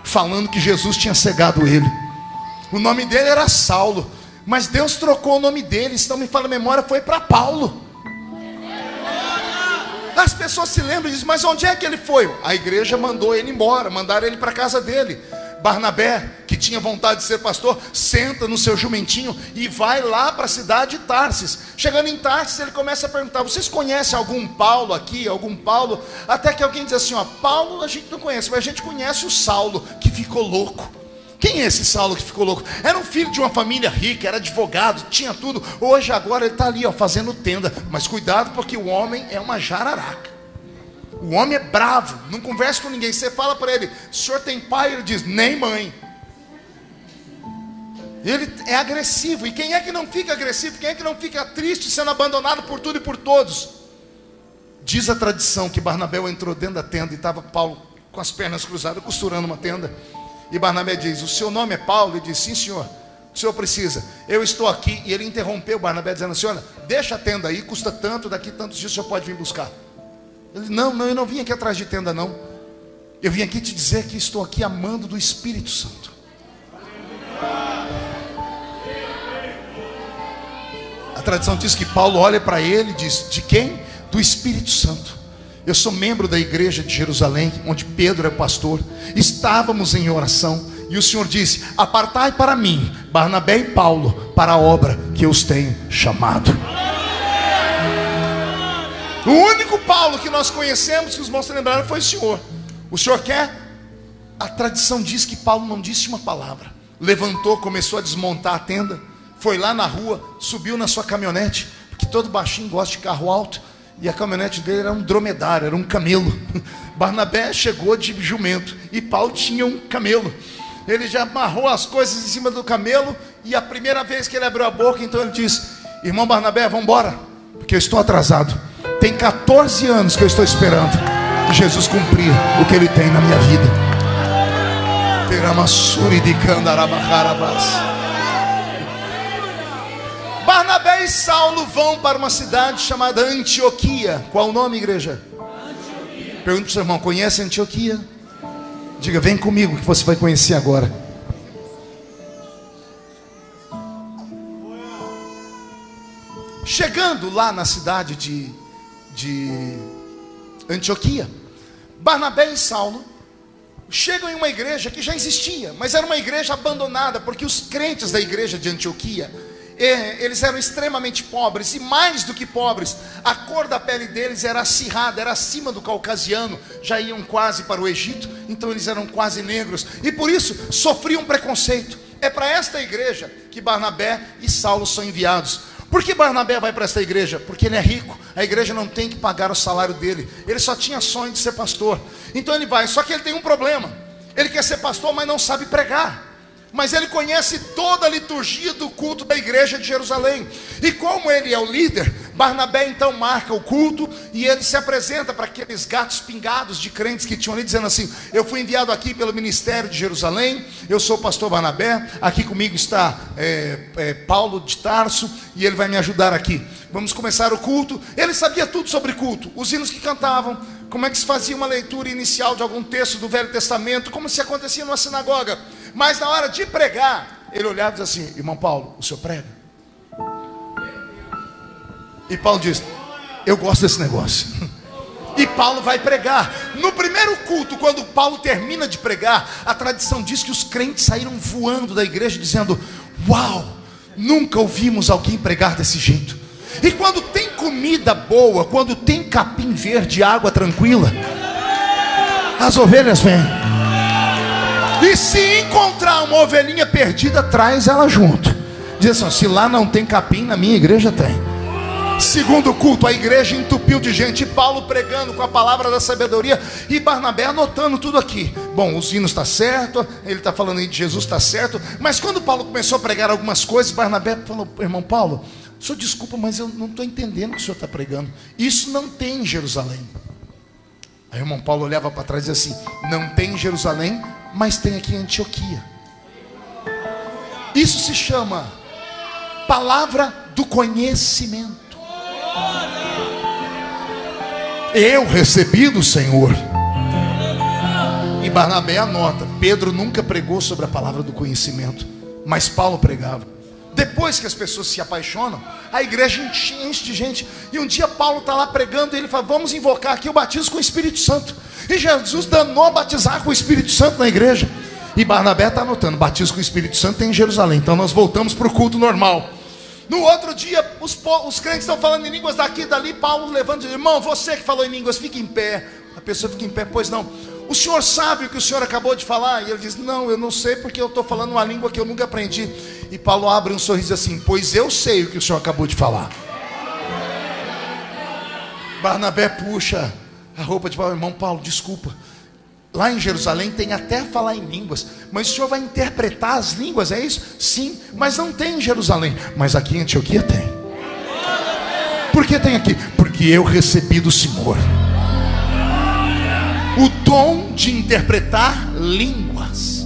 falando que Jesus tinha cegado ele. O nome dele era Saulo, mas Deus trocou o nome dele, se não me falha a memória, foi para Paulo. As pessoas se lembram e dizem: mas onde é que ele foi? A igreja mandou ele embora, mandaram ele para a casa dele. Barnabé, que tinha vontade de ser pastor, senta no seu jumentinho e vai lá para a cidade de Tarsis. Chegando em Tarsis, ele começa a perguntar: vocês conhecem algum Paulo aqui? Algum Paulo? Até que alguém diz assim: ó, Paulo a gente não conhece, mas a gente conhece o Saulo, que ficou louco. Quem é esse Saulo que ficou louco? Era um filho de uma família rica, era advogado, tinha tudo. Hoje, agora, ele está ali, ó, fazendo tenda. Mas cuidado, porque o homem é uma jararaca. O homem é bravo, não conversa com ninguém. Você fala para ele: o senhor tem pai? Ele diz: nem mãe. Ele é agressivo. E quem é que não fica agressivo? Quem é que não fica triste sendo abandonado por tudo e por todos? Diz a tradição que Barnabé entrou dentro da tenda e estava Paulo com as pernas cruzadas, costurando uma tenda. E Barnabé diz: o seu nome é Paulo? Ele diz: sim, senhor. O senhor precisa? Eu estou aqui. E ele interrompeu Barnabé dizendo assim: olha, deixa a tenda aí, custa tanto, daqui tantos dias o senhor pode vir buscar. Ele: não, eu não vim aqui atrás de tenda, não. Eu vim aqui te dizer que estou aqui amando do Espírito Santo. A tradição diz que Paulo olha para ele e diz: de quem? Do Espírito Santo. Eu sou membro da igreja de Jerusalém, onde Pedro é pastor. Estávamos em oração, e o Senhor disse: apartai para mim Barnabé e Paulo para a obra que eu os tenho chamado. O único Paulo que nós conhecemos, que os irmãos se lembraram, foi o Senhor. O Senhor quer? A tradição diz que Paulo não disse uma palavra. Levantou, começou a desmontar a tenda, foi lá na rua, subiu na sua caminhonete, porque todo baixinho gosta de carro alto. E a caminhonete dele era um dromedário, era um camelo. Barnabé chegou de jumento e Paulo tinha um camelo. Ele já amarrou as coisas em cima do camelo. E a primeira vez que ele abriu a boca, então ele disse: irmão Barnabé, vamos embora, porque eu estou atrasado. Tem 14 anos que eu estou esperando Jesus cumprir o que ele tem na minha vida. Barnabé e Saulo vão para uma cidade chamada Antioquia. Qual o nome, igreja? Antioquia. Pergunta para o seu irmão: conhece Antioquia? Diga: vem comigo que você vai conhecer agora. Chegando lá na cidade de de Antioquia. Barnabé e Saulo chegam em uma igreja que já existia, mas era uma igreja abandonada, porque os crentes da igreja de Antioquia, eles eram extremamente pobres, e mais do que pobres, a cor da pele deles era acirrada, era acima do caucasiano, já iam quase para o Egito, então eles eram quase negros, e por isso sofriam preconceito. É para esta igreja que Barnabé e Saulo são enviados. Por que Barnabé vai para esta igreja? Porque ele é rico, a igreja não tem que pagar o salário dele, ele só tinha sonho de ser pastor, então ele vai, só que ele tem um problema, ele quer ser pastor, mas não sabe pregar, mas ele conhece toda a liturgia do culto da igreja de Jerusalém, e como ele é o líder, Barnabé então marca o culto, e ele se apresenta para aqueles gatos pingados de crentes que tinham ali, dizendo assim: eu fui enviado aqui pelo ministério de Jerusalém, eu sou o pastor Barnabé, aqui comigo está Paulo de Tarso, e ele vai me ajudar aqui, vamos começar o culto. Ele sabia tudo sobre culto, os hinos que cantavam, como é que se fazia uma leitura inicial de algum texto do Velho Testamento, como se acontecia numa sinagoga, mas na hora de pregar, ele olhava e dizia assim: irmão Paulo, o senhor prega? E Paulo diz: eu gosto desse negócio. E Paulo vai pregar. No primeiro culto, quando Paulo termina de pregar, a tradição diz que os crentes saíram voando da igreja dizendo: uau, nunca ouvimos alguém pregar desse jeito. E quando tem comida boa, quando tem capim verde, água tranquila, as ovelhas vêm. E se encontrar uma ovelhinha perdida, traz ela junto. Diz assim: se lá não tem capim, na minha igreja tem. Segundo culto, a igreja entupiu de gente, e Paulo pregando com a palavra da sabedoria, e Barnabé anotando tudo aqui. Bom, os hinos está certo, ele está falando aí de Jesus, está certo. Mas quando Paulo começou a pregar algumas coisas, Barnabé falou: irmão Paulo, o senhor desculpa, mas eu não estou entendendo o que o senhor está pregando. Isso não tem em Jerusalém. Aí o irmão Paulo olhava para trás e dizia assim: não tem em Jerusalém, mas tem aqui em Antioquia. Isso se chama palavra do conhecimento. Eu recebi do Senhor. E Barnabé anota: Pedro nunca pregou sobre a palavra do conhecimento, mas Paulo pregava. Depois que as pessoas se apaixonam, a igreja enche de gente. E um dia Paulo está lá pregando, e ele fala: vamos invocar aqui o batismo com o Espírito Santo. E Jesus danou a batizar com o Espírito Santo na igreja. E Barnabé está anotando: batismo com o Espírito Santo tem em Jerusalém. Então nós voltamos para o culto normal. No outro dia, os crentes estão falando em línguas daqui e dali. Paulo levanta e diz: irmão, você que falou em línguas, fique em pé. A pessoa fica em pé: pois não, o senhor sabe o que o senhor acabou de falar? E ele diz: não, eu não sei, porque eu estou falando uma língua que eu nunca aprendi. E Paulo abre um sorriso assim: pois eu sei o que o senhor acabou de falar. Barnabé puxa a roupa de Paulo: irmão Paulo, desculpa, lá em Jerusalém tem até falar em línguas, mas o senhor vai interpretar as línguas, é isso? Sim, mas não tem em Jerusalém, mas aqui em Antioquia tem. Por que tem aqui? Porque eu recebi do Senhor o dom de interpretar línguas.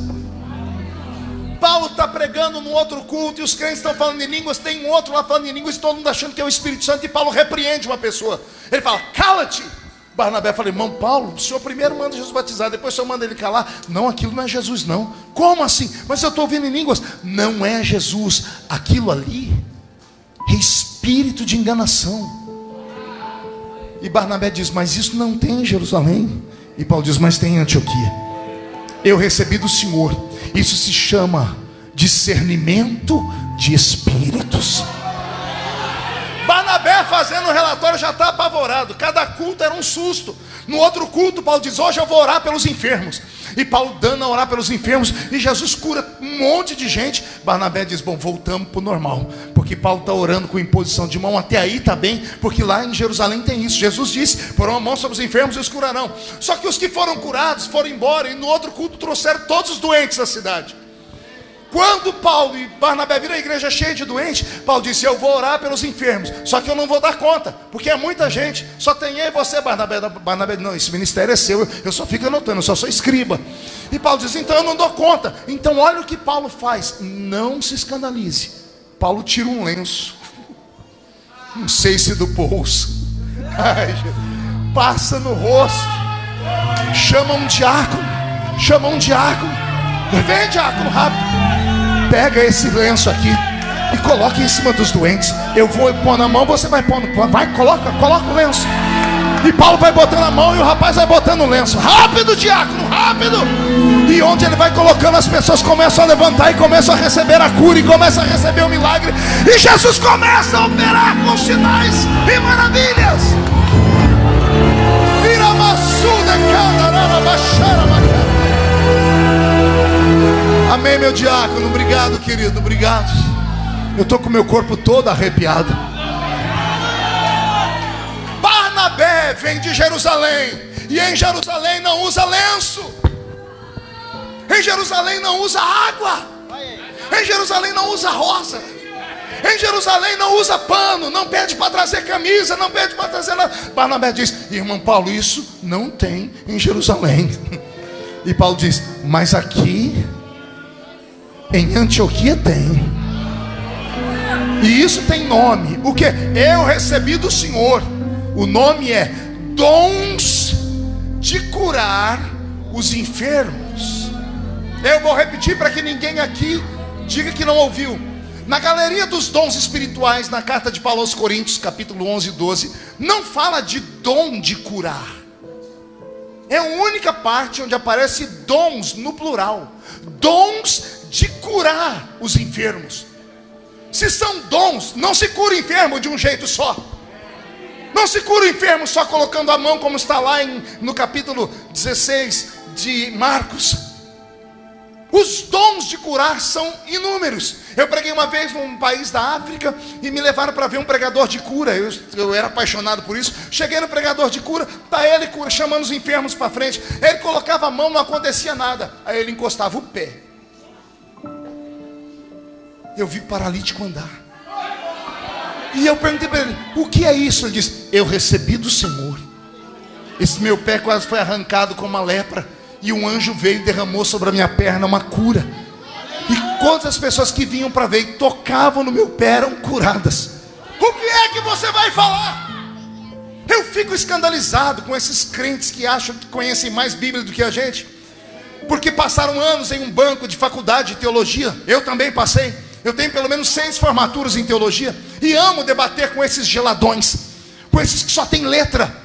Paulo está pregando num outro culto, e os crentes estão falando em línguas, tem um outro lá falando em línguas, e todo mundo achando que é o Espírito Santo, e Paulo repreende uma pessoa. Ele fala: cala-te. Barnabé fala: irmão Paulo, o senhor primeiro manda Jesus batizar, depois o senhor manda ele calar. Não, aquilo não é Jesus não. Como assim? Mas eu estou ouvindo em línguas. Não é Jesus, aquilo ali é espírito de enganação. E Barnabé diz: mas isso não tem em Jerusalém. E Paulo diz: mas tem em Antioquia. Eu recebi do Senhor. Isso se chama discernimento de espíritos. Barnabé fazendo o relatório já está apavorado. Cada culto era um susto. No outro culto Paulo diz: hoje eu vou orar pelos enfermos. E Paulo dando a orar pelos enfermos, e Jesus cura um monte de gente. Barnabé diz: bom, voltamos para o normal, porque Paulo está orando com imposição de mão. Até aí está bem, porque lá em Jerusalém tem isso. Jesus disse: porão a mão sobre os enfermos e os curarão. Só que os que foram curados foram embora, e no outro culto trouxeram todos os doentes da cidade. Quando Paulo e Barnabé viram a igreja cheia de doentes, Paulo disse: eu vou orar pelos enfermos, só que eu não vou dar conta, porque é muita gente, só tem eu e você. Barnabé: não, esse ministério é seu, eu só fico anotando, eu só sou escriba. E Paulo diz: então eu não dou conta. Então olha o que Paulo faz, não se escandalize. Paulo tira um lenço, não sei se do bolso, passa no rosto, chama um diácono, vem diácono, rápido, pega esse lenço aqui e coloca em cima dos doentes. Eu vou pôr na mão, você vai pôr no... Vai, coloca o lenço. E Paulo vai botando a mão e o rapaz vai botando o lenço. Rápido, diácono, rápido. E onde ele vai colocando, as pessoas começam a levantar e começam a receber a cura, e começam a receber o milagre. E Jesus começa a operar com sinais e maravilhas. Amém, meu diácono. Obrigado, querido, obrigado. Eu estou com o meu corpo todo arrepiado. Barnabé vem de Jerusalém, e em Jerusalém não usa lenço, em Jerusalém não usa água, em Jerusalém não usa rosa, em Jerusalém não usa pano, não pede para trazer camisa, não pede para trazer nada. Barnabé diz: irmão Paulo, isso não tem em Jerusalém. E Paulo diz: mas aqui em Antioquia tem. E isso tem nome. O que? Eu recebi do Senhor. O nome é dons de curar os enfermos. Eu vou repetir para que ninguém aqui diga que não ouviu. Na galeria dos dons espirituais, na carta de Paulo aos Coríntios, capítulo 11 e 12, não fala de dom de curar. É a única parte onde aparece dons no plural. Dons de curar os enfermos. Se são dons, não se cura enfermo de um jeito só. Não se cura o enfermo só colocando a mão, como está lá no capítulo 16 de Marcos. Os dons de curar são inúmeros. Eu preguei uma vez num país da África e me levaram para ver um pregador de cura. Eu era apaixonado por isso. Cheguei no pregador de cura, está ele chamando os enfermos para frente. Ele colocava a mão, não acontecia nada. Aí ele encostava o pé. Eu vi paralítico andar. E eu perguntei para ele: o que é isso? Ele disse: eu recebi do Senhor. Esse meu pé quase foi arrancado com uma lepra, e um anjo veio e derramou sobre a minha perna uma cura. E quantas pessoas que vinham para ver e tocavam no meu pé eram curadas. O que é que você vai falar? Eu fico escandalizado com esses crentes que acham que conhecem mais Bíblia do que a gente, porque passaram anos em um banco de faculdade de teologia. Eu também passei. Eu tenho pelo menos 6 formaturas em teologia, e amo debater com esses geladões, com esses que só tem letra.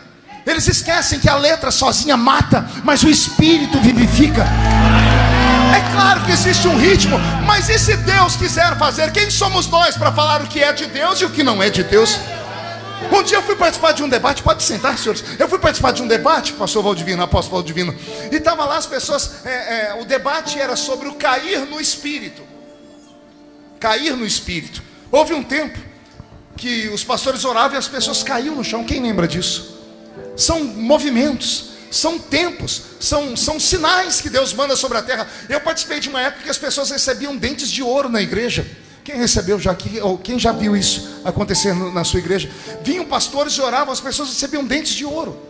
Eles esquecem que a letra sozinha mata, mas o Espírito vivifica. É claro que existe um ritmo, mas e se Deus quiser fazer? Quem somos nós para falar o que é de Deus e o que não é de Deus? Um dia eu fui participar de um debate. Pode sentar, senhores. Eu fui participar de um debate, pastor Valdivino, apóstolo Valdivino, e estava lá as pessoas, o debate era sobre o cair no Espírito. Cair no Espírito. Houve um tempo que os pastores oravam e as pessoas caíam no chão. Quem lembra disso? São movimentos, são tempos, são sinais que Deus manda sobre a terra. Eu participei de uma época que as pessoas recebiam dentes de ouro na igreja. Quem recebeu já aqui, ou quem já viu isso acontecer na sua igreja? Vinham pastores e oravam, as pessoas recebiam dentes de ouro.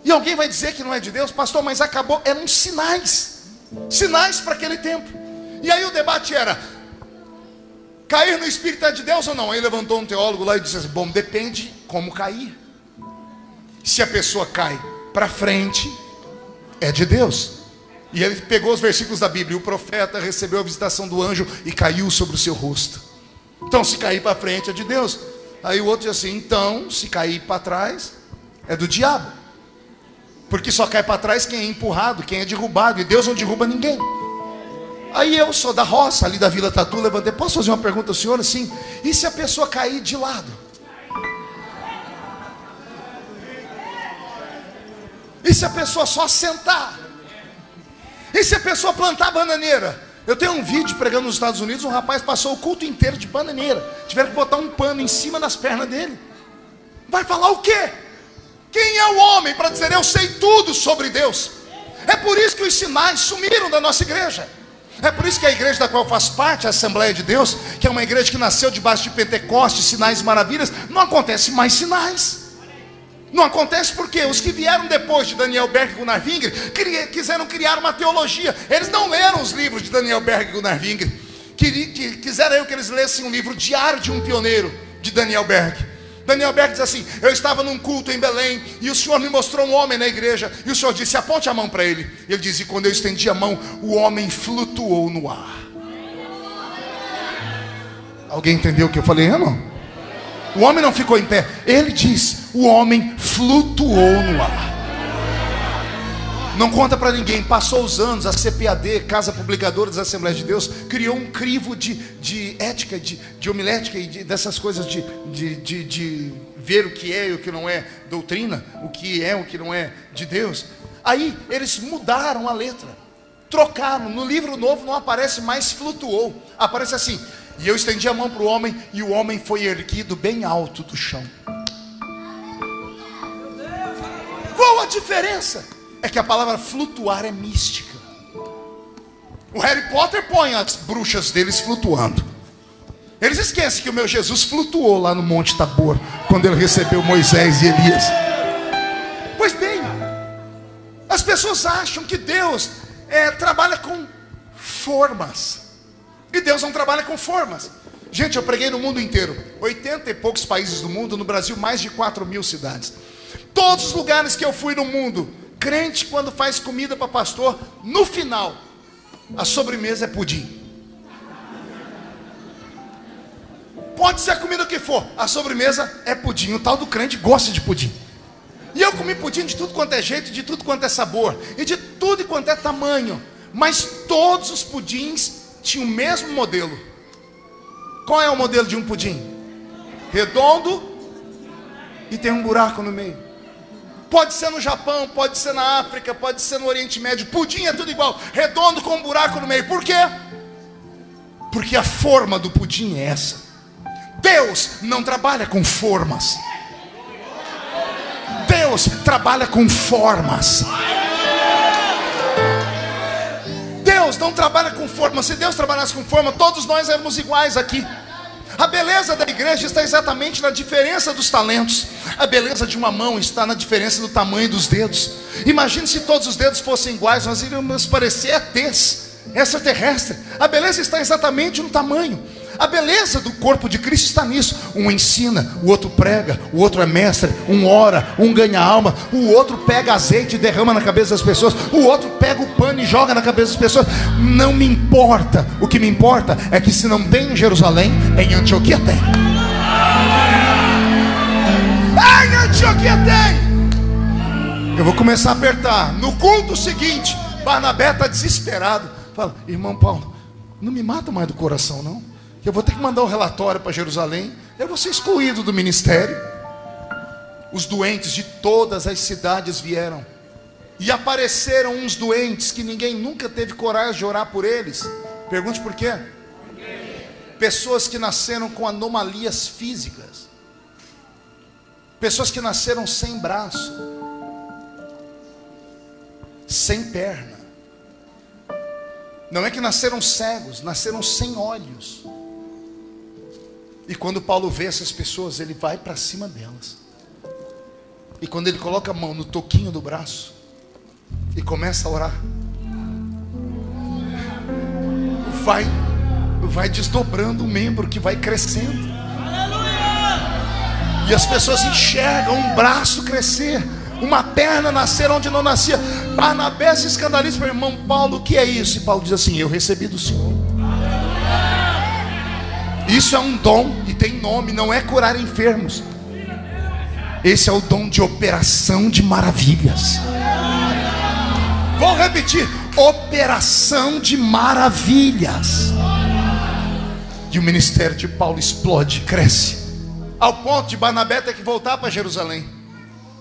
E alguém vai dizer que não é de Deus? Pastor, mas acabou. Eram sinais para aquele tempo. E aí o debate era: cair no Espírito é de Deus ou não? Aí levantou um teólogo lá e disse assim: bom, depende como cair. Se a pessoa cai para frente, é de Deus. E ele pegou os versículos da Bíblia: o profeta recebeu a visitação do anjo e caiu sobre o seu rosto. Então, se cair para frente é de Deus. Aí o outro diz assim: então, se cair para trás é do diabo, porque só cai para trás quem é empurrado, quem é derrubado, e Deus não derruba ninguém. Aí eu sou da roça, ali da Vila Tatu, levantei: posso fazer uma pergunta ao senhor assim? E se a pessoa cair de lado? E se a pessoa só sentar? E se a pessoa plantar bananeira? Eu tenho um vídeo pregando nos Estados Unidos, um rapaz passou o culto inteiro de bananeira. Tiveram que botar um pano em cima das pernas dele. Vai falar o quê? Quem é o homem para dizer eu sei tudo sobre Deus? É por isso que os sinais sumiram da nossa igreja. É por isso que a igreja da qual eu faço parte, a Assembleia de Deus, que é uma igreja que nasceu debaixo de Pentecostes, sinais e maravilhas, não acontece mais sinais. Não acontece porque os que vieram depois de Daniel Berg e Gunnar Wingre quiseram criar uma teologia. Eles não leram os livros de Daniel Berg e Gunnar Wingre. Quiseram que eles lessem um livro Diário de um Pioneiro, de Daniel Berg. Daniel Berg diz assim: eu estava num culto em Belém e o Senhor me mostrou um homem na igreja, e o Senhor disse: aponte a mão para ele. Ele diz: e quando eu estendi a mão, o homem flutuou no ar. Alguém entendeu o que eu falei, irmão? O homem não ficou em pé. Ele diz: o homem flutuou no ar. Não conta para ninguém. Passou os anos, a CPAD, Casa Publicadora das Assembleias de Deus, criou um crivo de ética, de homilética e dessas coisas de ver o que é e o que não é doutrina, o que é o que não é de Deus. Aí eles mudaram a letra, trocaram. No livro novo não aparece mais flutuou, aparece assim: e eu estendi a mão para o homem, e o homem foi erguido bem alto do chão. Qual a diferença? É que a palavra flutuar é mística. O Harry Potter põe as bruxas deles flutuando. Eles esquecem que o meu Jesus flutuou lá no Monte Tabor, quando ele recebeu Moisés e Elias. Pois bem, as pessoas acham que Deus trabalha com formas. E Deus não trabalha com formas. Gente, eu preguei no mundo inteiro, 80 e poucos países do mundo. No Brasil, mais de 4.000 cidades. Todos os lugares que eu fui no mundo, crente, quando faz comida para pastor, no final, a sobremesa é pudim. Pode ser a comida que for, a sobremesa é pudim. O tal do crente gosta de pudim. E eu comi pudim de tudo quanto é jeito, de tudo quanto é sabor, e de tudo quanto é tamanho. Mas todos os pudins tinham o mesmo modelo. Qual é o modelo de um pudim? Redondo e tem um buraco no meio. Pode ser no Japão, pode ser na África, pode ser no Oriente Médio. Pudim é tudo igual, redondo com um buraco no meio. Por quê? Porque a forma do pudim é essa. Deus não trabalha com formas. Deus trabalha com formas. Deus não trabalha com forma. Se Deus trabalhasse com forma, todos nós éramos iguais aqui. A beleza da igreja está exatamente na diferença dos talentos. A beleza de uma mão está na diferença do tamanho dos dedos. Imagine se todos os dedos fossem iguais, nós iríamos parecer ETs, extraterrestre. A beleza está exatamente no tamanho. A beleza do corpo de Cristo está nisso. Um ensina, o outro prega, o outro é mestre, um ora, um ganha alma, o outro pega azeite e derrama na cabeça das pessoas, o outro pega o pano e joga na cabeça das pessoas. Não me importa. O que me importa é que se não tem em Jerusalém, em Antioquia tem. Em Antioquia tem. Eu vou começar a apertar. No culto seguinte, Barnabé está desesperado. Fala: irmão Paulo, não me mata mais do coração não. Eu vou ter que mandar um relatório para Jerusalém. Eu vou ser excluído do ministério. Os doentes de todas as cidades vieram. E apareceram uns doentes que ninguém nunca teve coragem de orar por eles. Pergunte por quê? Pessoas que nasceram com anomalias físicas. Pessoas que nasceram sem braço, sem perna. Não é que nasceram cegos, nasceram sem olhos. E quando Paulo vê essas pessoas, ele vai para cima delas. E quando ele coloca a mão no toquinho do braço e começa a orar, vai desdobrando o membro, que vai crescendo. E as pessoas enxergam um braço crescer, uma perna nascer onde não nascia. Barnabé se escandaliza para o irmão Paulo: o que é isso? E Paulo diz assim: eu recebi do Senhor. Isso é um dom e tem nome, não é curar enfermos. Esse é o dom de operação de maravilhas. Vou repetir: operação de maravilhas. E o ministério de Paulo explode, cresce, ao ponto de Barnabé ter que voltar para Jerusalém.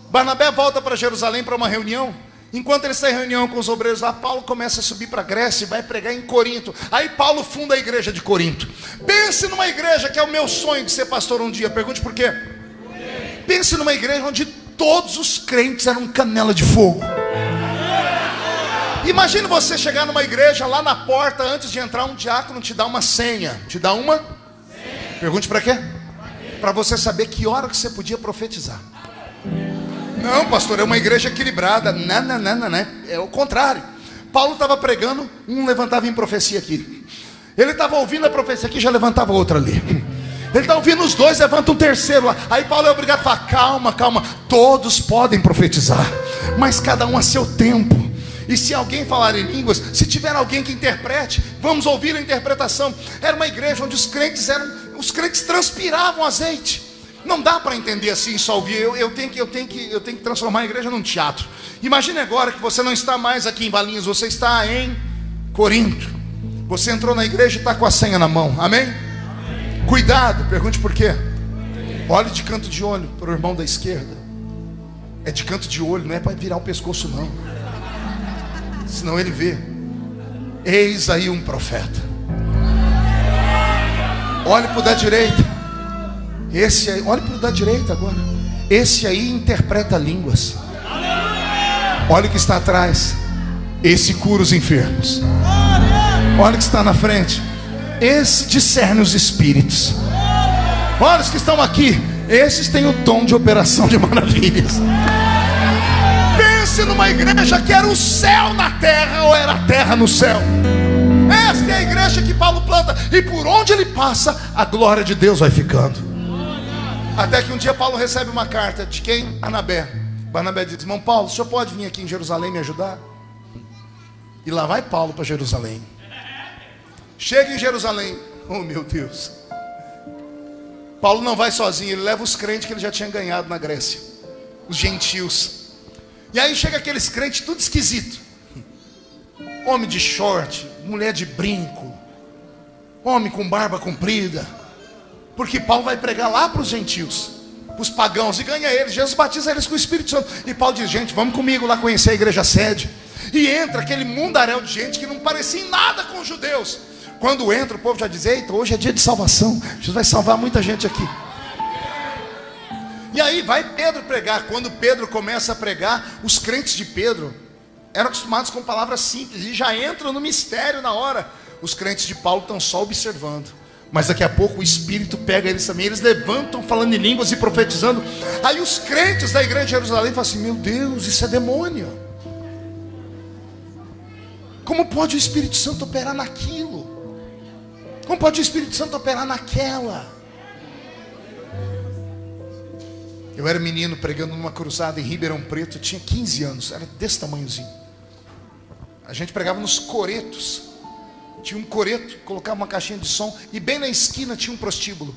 Barnabé volta para Jerusalém para uma reunião. Enquanto ele está em reunião com os obreiros lá, Paulo começa a subir para a Grécia e vai pregar em Corinto. Aí Paulo funda a igreja de Corinto. Pense numa igreja que é o meu sonho de ser pastor um dia. Pergunte por quê? Pense numa igreja onde todos os crentes eram canela de fogo. Imagine você chegar numa igreja, lá na porta, antes de entrar, um diácono te dá uma senha. Te dá uma? Pergunte para quê? Para você saber que hora que você podia profetizar. Não, pastor, é uma igreja equilibrada. Não. É o contrário. Paulo estava pregando, um levantava em profecia aqui. Ele estava ouvindo a profecia aqui, já levantava outra ali. Ele está ouvindo os dois, levanta um terceiro lá. Aí Paulo é obrigado a falar: calma. Todos podem profetizar, mas cada um a seu tempo. E se alguém falar em línguas, se tiver alguém que interprete, vamos ouvir a interpretação. Era uma igreja onde os crentes transpiravam azeite. Não dá para entender assim, só ouvir. Eu tenho que transformar a igreja num teatro. Imagine agora que você não está mais aqui em Valinhos, você está em Corinto. Você entrou na igreja e está com a senha na mão. Amém? Amém. Cuidado, pergunte por quê. Olhe de canto de olho para o irmão da esquerda. É de canto de olho, não é para virar o pescoço não. Senão ele vê. Eis aí um profeta. Olhe para o da direita. Esse aí, olhe para o da direita agora. Esse aí interpreta línguas. Olha o que está atrás. Esse cura os enfermos. Olha o que está na frente. Esse discerne os espíritos. Olha os que estão aqui. Esses têm o dom de operação de maravilhas. Pense numa igreja que era o céu na terra, ou era a terra no céu. Esta é a igreja que Paulo planta. E por onde ele passa, a glória de Deus vai ficando. Até que um dia Paulo recebe uma carta de quem? Barnabé. Barnabé diz: irmão Paulo, o senhor pode vir aqui em Jerusalém me ajudar? E lá vai Paulo para Jerusalém. Chega em Jerusalém. Oh meu Deus. Paulo não vai sozinho, ele leva os crentes que ele já tinha ganhado na Grécia, os gentios. E aí chega aqueles crentes tudo esquisito. Homem de short, mulher de brinco, homem com barba comprida. Porque Paulo vai pregar lá para os gentios, para os pagãos, e ganha eles. Jesus batiza eles com o Espírito Santo. E Paulo diz: gente, vamos comigo lá conhecer a igreja sede. E entra aquele mundaréu de gente que não parecia em nada com os judeus. Quando entra, o povo já diz: eita, hoje é dia de salvação, Jesus vai salvar muita gente aqui. E aí vai Pedro pregar. Quando Pedro começa a pregar, os crentes de Pedro eram acostumados com palavras simples e já entram no mistério na hora. Os crentes de Paulo estão só observando, mas daqui a pouco o Espírito pega eles também. Eles levantam falando em línguas e profetizando. Aí os crentes da igreja de Jerusalém falam assim: meu Deus, isso é demônio. Como pode o Espírito Santo operar naquilo? Como pode o Espírito Santo operar naquela? Eu era menino pregando numa cruzada em Ribeirão Preto. Eu tinha 15 anos, era desse tamanhozinho. A gente pregava nos coretos. Tinha um coreto, colocava uma caixinha de som, e bem na esquina tinha um prostíbulo.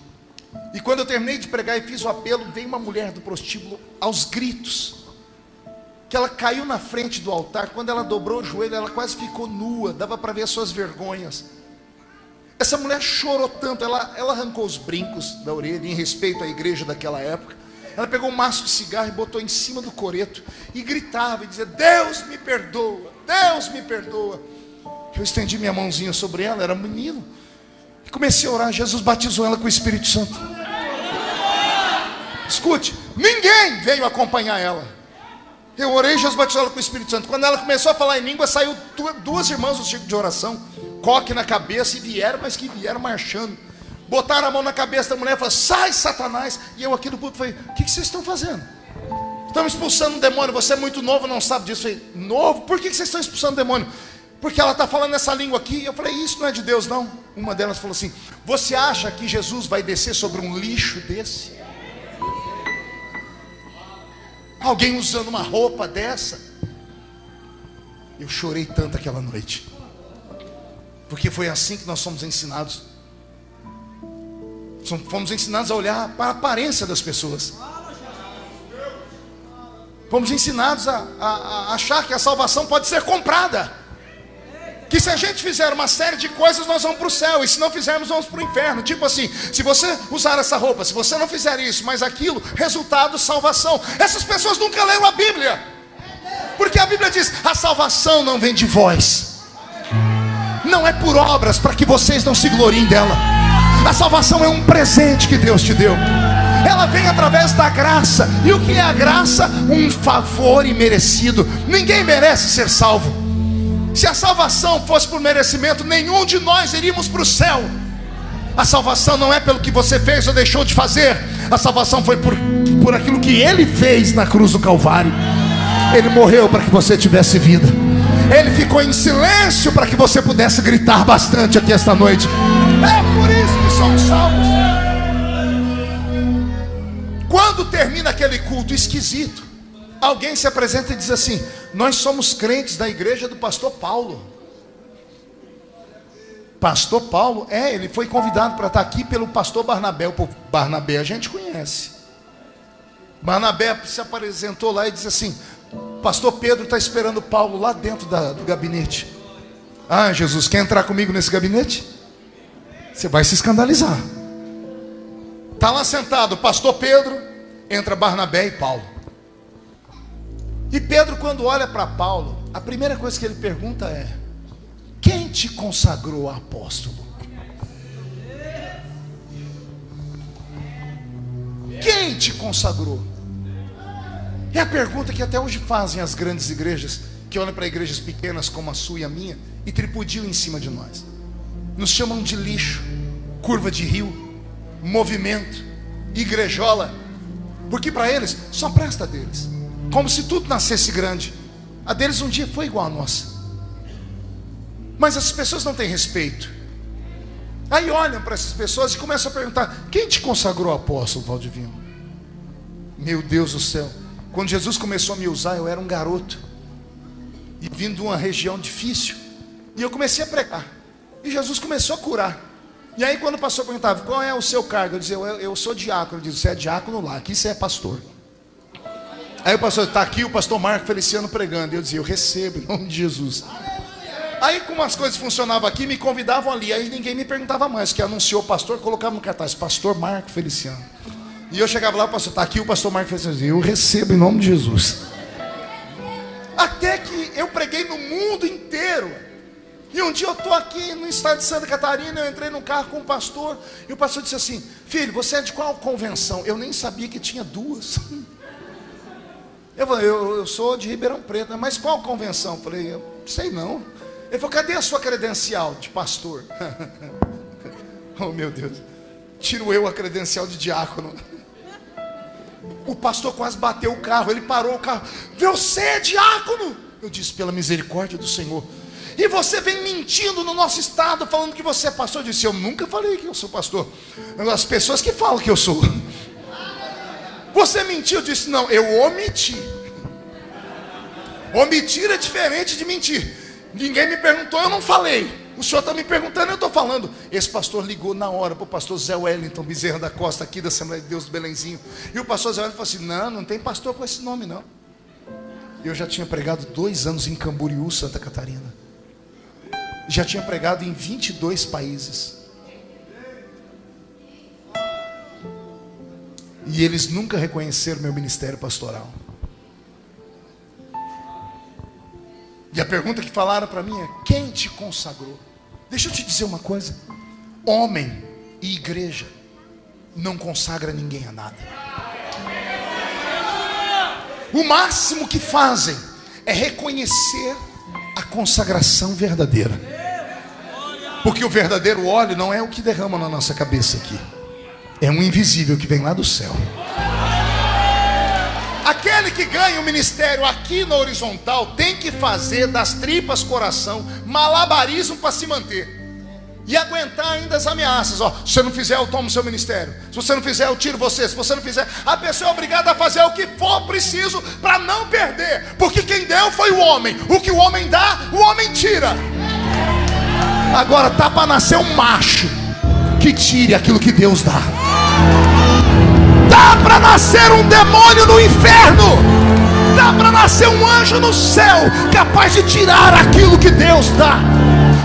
E quando eu terminei de pregar e fiz o apelo, veio uma mulher do prostíbulo aos gritos, que ela caiu na frente do altar. Quando ela dobrou o joelho, ela quase ficou nua, dava para ver as suas vergonhas. Essa mulher chorou tanto, ela arrancou os brincos da orelha, em respeito à igreja daquela época. Ela pegou um maço de cigarro e botou em cima do coreto, e gritava e dizia: Deus me perdoa, Deus me perdoa. Eu estendi minha mãozinha sobre ela, era menino, e comecei a orar. Jesus batizou ela com o Espírito Santo. Escute, ninguém veio acompanhar ela. Eu orei, Jesus batizou ela com o Espírito Santo. Quando ela começou a falar em língua, saiu duas irmãs do círculo de oração, coque na cabeça, e vieram, mas que vieram marchando. Botaram a mão na cabeça da mulher e falaram: sai, Satanás. E eu aqui no púlpito falei: o que vocês estão fazendo? Estamos expulsando um demônio. Você é muito novo, não sabe disso. Eu falei: novo? Por que vocês estão expulsando o demônio? Porque ela está falando essa língua aqui. Eu falei: isso não é de Deus não. Uma delas falou assim: você acha que Jesus vai descer sobre um lixo desse? Alguém usando uma roupa dessa? Eu chorei tanto aquela noite, porque foi assim que nós somos ensinados. Fomos ensinados a olhar para a aparência das pessoas. Fomos ensinados a achar que a salvação pode ser comprada, que se a gente fizer uma série de coisas nós vamos para o céu, e se não fizermos vamos para o inferno. Tipo assim, se você usar essa roupa, se você não fizer isso, mas aquilo, resultado, salvação. Essas pessoas nunca leram a Bíblia, porque a Bíblia diz: a salvação não vem de vós, não é por obras, para que vocês não se gloriem dela. A salvação é um presente que Deus te deu. Ela vem através da graça. E o que é a graça? Um favor imerecido. Ninguém merece ser salvo. Se a salvação fosse por merecimento, nenhum de nós iríamos para o céu. A salvação não é pelo que você fez ou deixou de fazer. A salvação foi por aquilo que Ele fez na cruz do Calvário. Ele morreu para que você tivesse vida. Ele ficou em silêncio para que você pudesse gritar bastante aqui esta noite. É por isso que somos salvos. Quando termina aquele culto esquisito, alguém se apresenta e diz assim: nós somos crentes da igreja do pastor Paulo. Pastor Paulo? Ele foi convidado para estar aqui pelo pastor Barnabé. O Barnabé a gente conhece. Barnabé se apresentou lá e disse assim: pastor Pedro está esperando Paulo lá dentro do gabinete. Ah, Jesus, quer entrar comigo nesse gabinete? Você vai se escandalizar. Está lá sentado o pastor Pedro, entra Barnabé e Paulo. E Pedro, quando olha para Paulo, a primeira coisa que ele pergunta é: quem te consagrou a apóstolo? Quem te consagrou? É a pergunta que até hoje fazem as grandes igrejas, que olham para igrejas pequenas como a sua e a minha e tripudiam em cima de nós. Nos chamam de lixo, curva de rio, movimento, igrejola, porque para eles só presta a deles, como se tudo nascesse grande. A deles um dia foi igual a nossa. Mas as pessoas não têm respeito. Aí olham para essas pessoas e começam a perguntar: quem te consagrou apóstolo, Valdivino? Meu Deus do céu, quando Jesus começou a me usar, eu era um garoto e vindo de uma região difícil, e eu comecei a pregar, e Jesus começou a curar. E aí quando o pastor perguntava: qual é o seu cargo? Eu dizia: eu sou diácono. Ele dizia: você é diácono lá, aqui você é pastor. Aí o pastor: está aqui o pastor Marco Feliciano pregando. E eu dizia: eu recebo em nome de Jesus. Aí como as coisas funcionavam aqui, me convidavam ali, aí ninguém me perguntava mais, que anunciou o pastor, colocava no cartaz: pastor Marco Feliciano. E eu chegava lá: o pastor, está aqui o pastor Marco Feliciano. Eu recebo em nome de Jesus. Até que eu preguei no mundo inteiro. E um dia eu estou aqui no estado de Santa Catarina, eu entrei no carro com um pastor, e o pastor disse assim: filho, você é de qual convenção? Eu nem sabia que tinha duas. Eu falei: eu sou de Ribeirão Preto, né? Mas qual convenção? Eu falei: eu sei não. Ele falou: cadê a sua credencial de pastor? Oh meu Deus, tiro eu a credencial de diácono. O pastor quase bateu o carro, ele parou o carro: você é diácono? Eu disse: pela misericórdia do Senhor. E você vem mentindo no nosso estado, falando que você é pastor. Eu disse: eu nunca falei que eu sou pastor. As pessoas que falam que eu sou. Você mentiu? Eu disse: não, eu omiti. Omitir é diferente de mentir. Ninguém me perguntou, eu não falei. O senhor está me perguntando, eu estou falando. Esse pastor ligou na hora para o pastor Zé Wellington Bezerra da Costa, aqui da Assembleia de Deus do Belenzinho. E o pastor Zé Wellington falou assim: não tem pastor com esse nome não. Eu já tinha pregado 2 anos em Camboriú, Santa Catarina. Já tinha pregado em 22 países. E eles nunca reconheceram meu ministério pastoral. E a pergunta que falaram para mim é: quem te consagrou? Deixa eu te dizer uma coisa: homem e igreja não consagra ninguém a nada. O máximo que fazem é reconhecer a consagração verdadeira. Porque o verdadeiro óleo não é o que derrama na nossa cabeça aqui, é um invisível que vem lá do céu. Aquele que ganha o ministério aqui na horizontal tem que fazer das tripas coração malabarismo para se manter e aguentar ainda as ameaças. Ó, se você não fizer, eu tomo o seu ministério. Se você não fizer, eu tiro você. Se você não fizer, a pessoa é obrigada a fazer o que for preciso para não perder, porque quem deu foi o homem. O que o homem dá, o homem tira. Agora tá para nascer um macho que tire aquilo que Deus dá. Dá para nascer um demônio no inferno, dá para nascer um anjo no céu, capaz de tirar aquilo que Deus dá.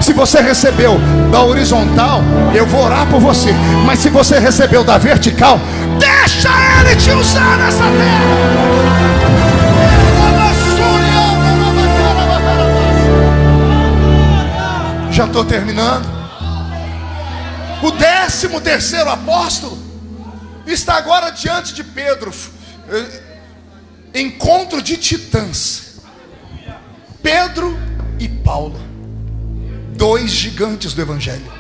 Se você recebeu da horizontal, eu vou orar por você. Mas se você recebeu da vertical, deixa Ele te usar nessa terra. Já estou terminando. O 13º apóstolo está agora diante de Pedro. Encontro de titãs. Pedro e Paulo, 2 gigantes do evangelho,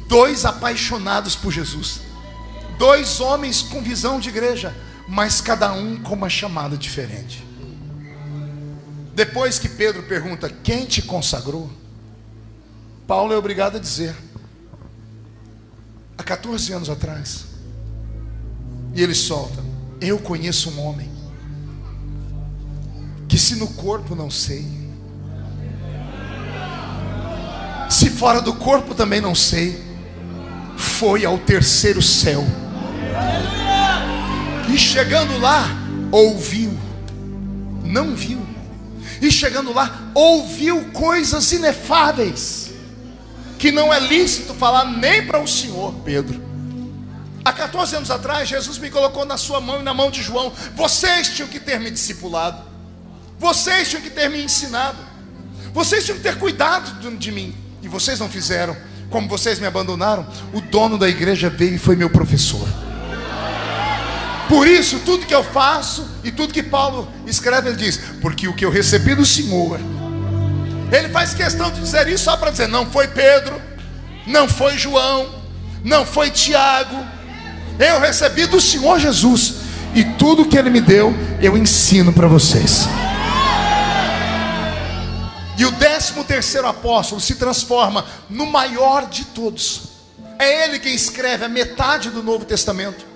2 apaixonados por Jesus, 2 homens com visão de igreja, mas cada um com uma chamada diferente. Depois que Pedro pergunta: quem te consagrou? Paulo é obrigado a dizer: há 14 anos atrás. E ele solta: eu conheço um homem que, se no corpo não sei, se fora do corpo também não sei, foi ao 3º céu. E chegando lá, ouviu, não viu. E chegando lá, ouviu coisas inefáveis, que não é lícito falar nem para o senhor Pedro. Há 14 anos atrás, Jesus me colocou na sua mão e na mão de João. Vocês tinham que ter me discipulado, vocês tinham que ter me ensinado, vocês tinham que ter cuidado de mim, e vocês não fizeram. Como vocês me abandonaram, o dono da igreja veio e foi meu professor. Por isso, tudo que eu faço e tudo que Paulo escreve, ele diz: porque o que eu recebi do Senhor. Ele faz questão de dizer isso só para dizer: não foi Pedro, não foi João, não foi Tiago, eu recebi do Senhor Jesus, e tudo que Ele me deu, eu ensino para vocês. E o 13º apóstolo se transforma no maior de todos. É ele quem escreve a metade do Novo Testamento.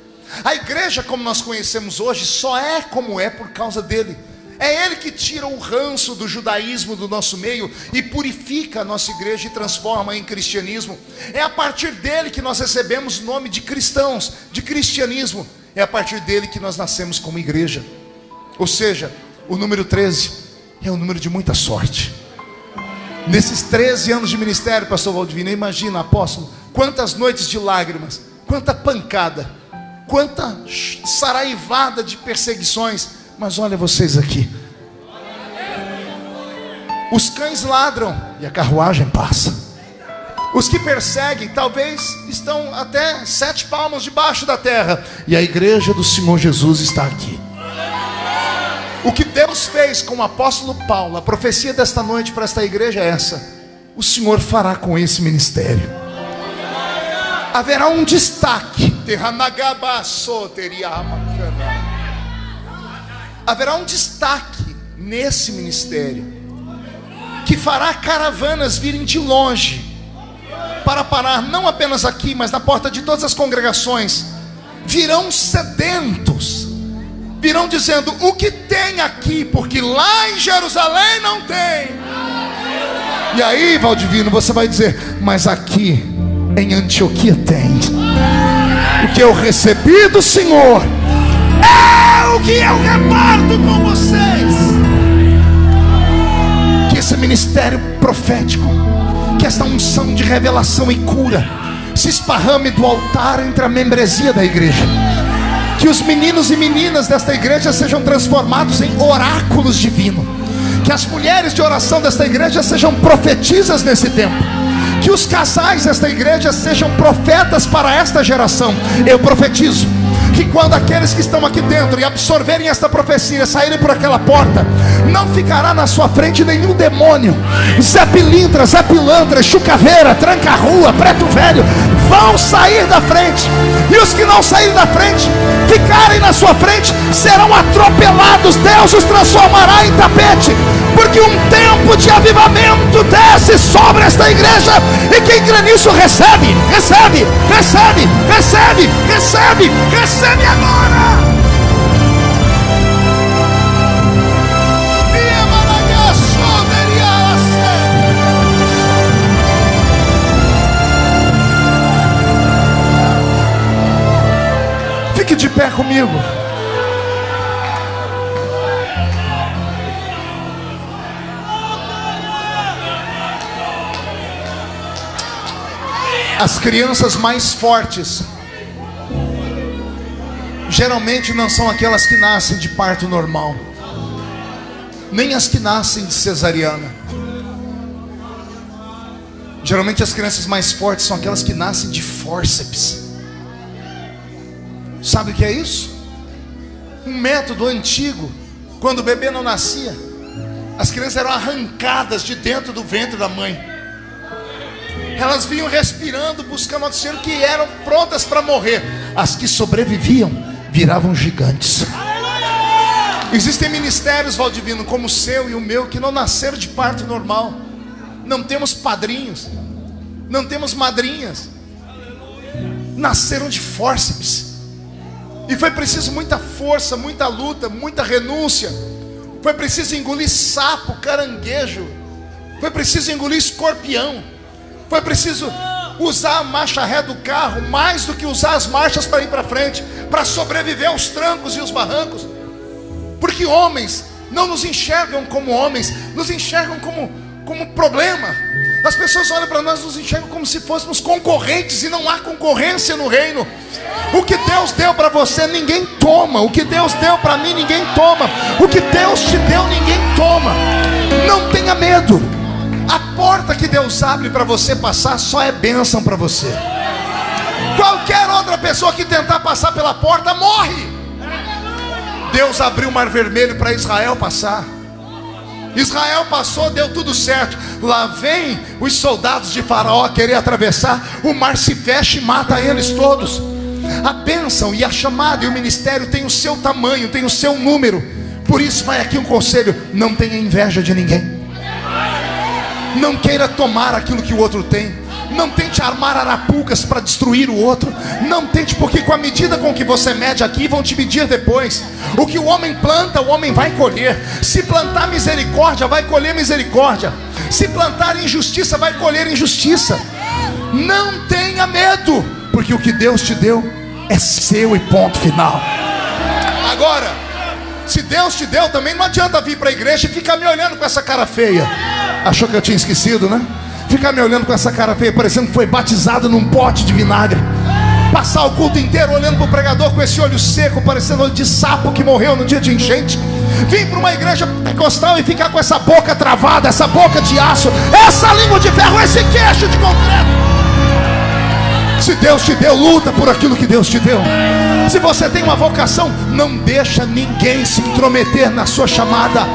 A igreja como nós conhecemos hoje só é como é por causa dele. É ele que tira o ranço do judaísmo do nosso meio e purifica a nossa igreja e transforma em cristianismo. É a partir dele que nós recebemos o nome de cristãos, de cristianismo. É a partir dele que nós nascemos como igreja. Ou seja, o número 13 é um número de muita sorte. Nesses 13 anos de ministério, pastor Valdivino, imagina, apóstolo, quantas noites de lágrimas, quanta pancada, quanta saraivada de perseguições. Mas olha vocês aqui, os cães ladram e a carruagem passa. Os que perseguem talvez estão até 7 palmos debaixo da terra, e a igreja do Senhor Jesus está aqui. O que Deus fez com o apóstolo Paulo, a profecia desta noite para esta igreja é essa: o Senhor fará com esse ministério. Haverá um destaque. Haverá um destaque nesse ministério, que fará caravanas virem de longe, para parar não apenas aqui, mas na porta de todas as congregações. Virão sedentos, virão dizendo: o que tem aqui, porque lá em Jerusalém não tem. E aí, Valdivino, você vai dizer: mas aqui em Antioquia tem. O que eu recebi do Senhor é o que eu reparto com vocês. Que esse ministério profético, que esta unção de revelação e cura se esparrame do altar entre a membresia da igreja. Que os meninos e meninas desta igreja sejam transformados em oráculos divinos. Que as mulheres de oração desta igreja sejam profetisas nesse tempo. Que os casais desta igreja sejam profetas para esta geração. Eu profetizo que quando aqueles que estão aqui dentro e absorverem esta profecia saírem por aquela porta, não ficará na sua frente nenhum demônio. Zé Pilintra, Zé Pilantra, Chucaveira, Tranca-Rua, Preto Velho vão sair da frente. E os que não saírem da frente, ficarem na sua frente, serão atropelados. Deus os transformará em tapete, porque um tempo de avivamento desce sobre esta igreja. E quem crê nisso recebe, recebe, recebe, recebe, recebe, recebe agora. Fique de pé comigo. As crianças mais fortes geralmente não são aquelas que nascem de parto normal, nem as que nascem de cesariana. Geralmente as crianças mais fortes são aquelas que nascem de fórceps. Sabe o que é isso? Um método antigo. Quando o bebê não nascia, as crianças eram arrancadas de dentro do ventre da mãe. Elas vinham respirando, buscando oxigênio, que eram prontas para morrer. As que sobreviviam viravam gigantes. Existem ministérios, Valdivino, como o seu e o meu, que não nasceram de parto normal. Não temos padrinhos, não temos madrinhas. Nasceram de fórceps. E foi preciso muita força, muita luta, muita renúncia. Foi preciso engolir sapo, caranguejo. Foi preciso engolir escorpião. Foi preciso usar a marcha ré do carro mais do que usar as marchas para ir para frente, para sobreviver aos trancos e os barrancos. Porque homens não nos enxergam como homens, nos enxergam como problema. As pessoas olham para nós, nos enxergam como se fôssemos concorrentes, e não há concorrência no reino. O que Deus deu para você, ninguém toma. O que Deus deu para mim, ninguém toma. O que Deus te deu, ninguém toma. Não tenha medo. A porta que Deus abre para você passar só é bênção para você. Qualquer outra pessoa que tentar passar pela porta morre. Deus abriu o mar vermelho para Israel passar. Israel passou, deu tudo certo. Lá vem os soldados de Faraó querer atravessar, o mar se fecha e mata eles todos. A bênção e a chamada e o ministério tem o seu tamanho, tem o seu número. Por isso vai aqui um conselho: não tenha inveja de ninguém. Não queira tomar aquilo que o outro tem. Não tente armar arapucas para destruir o outro. Não tente, porque com a medida com que você mede aqui, vão te medir depois. O que o homem planta, o homem vai colher. Se plantar misericórdia, vai colher misericórdia. Se plantar injustiça, vai colher injustiça. Não tenha medo, porque o que Deus te deu é seu e ponto final. Agora, se Deus te deu, também não adianta vir para a igreja e ficar me olhando com essa cara feia. Achou que eu tinha esquecido, né? Ficar me olhando com essa cara feia, parecendo que foi batizado num pote de vinagre. Passar o culto inteiro olhando para o pregador com esse olho seco, parecendo olho de sapo que morreu no dia de enchente. Vir para uma igreja pentecostal e ficar com essa boca travada, essa boca de aço, essa língua de ferro, esse queixo de concreto. Se Deus te deu, luta por aquilo que Deus te deu. Se você tem uma vocação, não deixa ninguém se intrometer na sua chamada.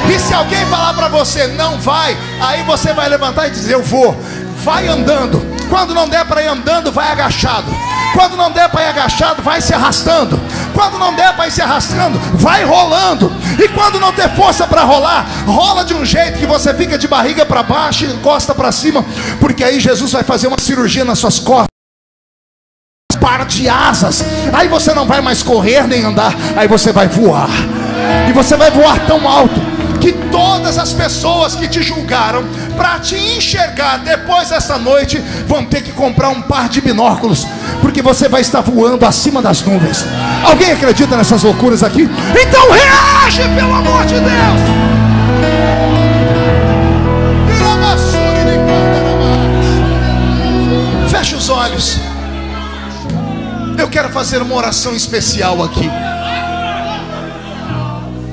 E se alguém falar para você não vai, aí você vai levantar e dizer: eu vou. Vai andando. Quando não der para ir andando, vai agachado. Quando não der para ir agachado, vai se arrastando. Quando não der para ir se arrastando, vai rolando. E quando não ter força para rolar, rola de um jeito que você fica de barriga para baixo e costa para cima. Porque aí Jesus vai fazer uma cirurgia nas suas costas, par de asas. Aí você não vai mais correr nem andar, aí você vai voar. E você vai voar tão alto que todas as pessoas que te julgaram para te enxergar depois dessa noite vão ter que comprar um par de binóculos, porque você vai estar voando acima das nuvens. Alguém acredita nessas loucuras aqui? Então reage, pelo amor de Deus. Feche os olhos. Eu quero fazer uma oração especial aqui.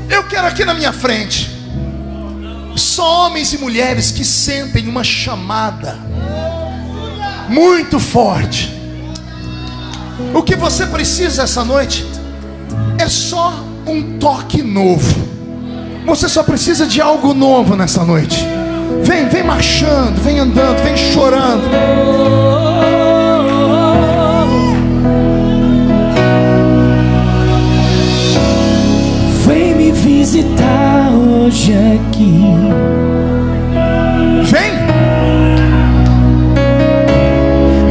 Eu quero aqui na minha frente só homens e mulheres que sentem uma chamada muito forte. O que você precisa essa noite é só um toque novo. Você só precisa de algo novo nessa noite. Vem marchando, vem andando, vem chorando. Visitar hoje aqui. Vem.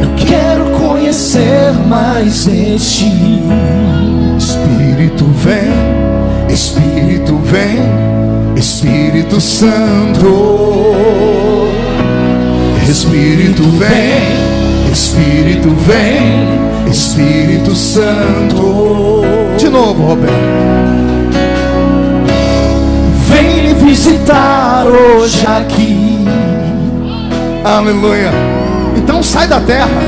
Eu quero conhecer mais de ti. Espírito vem, Espírito vem, Espírito Santo. Espírito vem, Espírito vem, Espírito Santo. De novo, Roberto. Vem me visitar hoje aqui. Aleluia. Então sai da terra.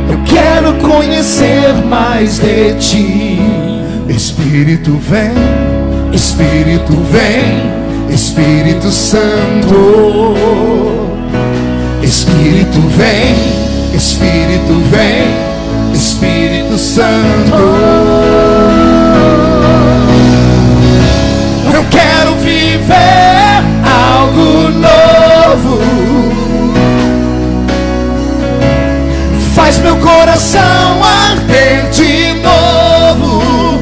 Eu quero conhecer mais de ti. Espírito vem, Espírito vem, Espírito Santo. Espírito vem, Espírito vem, Espírito Santo. Eu quero viver algo novo. Faz meu coração arder de novo,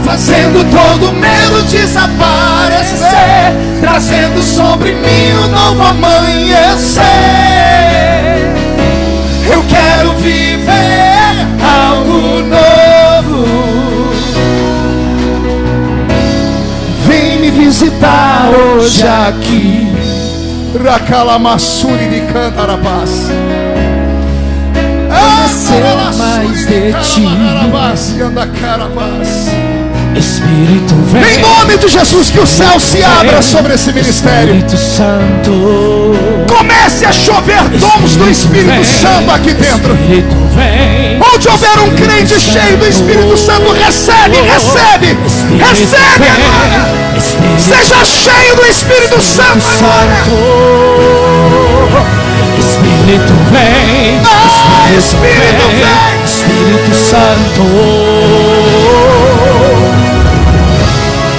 fazendo todo medo desaparecer, trazendo sobre mim um novo amanhecer. Eu quero viver algo novo. Visitar hoje aqui. Racalamassuri de Cantarapaz. conhecer mais de ti. Espírito vem. Em nome de Jesus, que o céu se abra sobre esse ministério. Espírito Santo, comece a chover dons do Espírito Santo aqui dentro. Espírito vem. Onde houver um crente cheio do Espírito Santo, recebe, recebe, recebe agora. Seja cheio do Espírito Santo agora. Espírito vem. Espírito vem. Espírito Santo,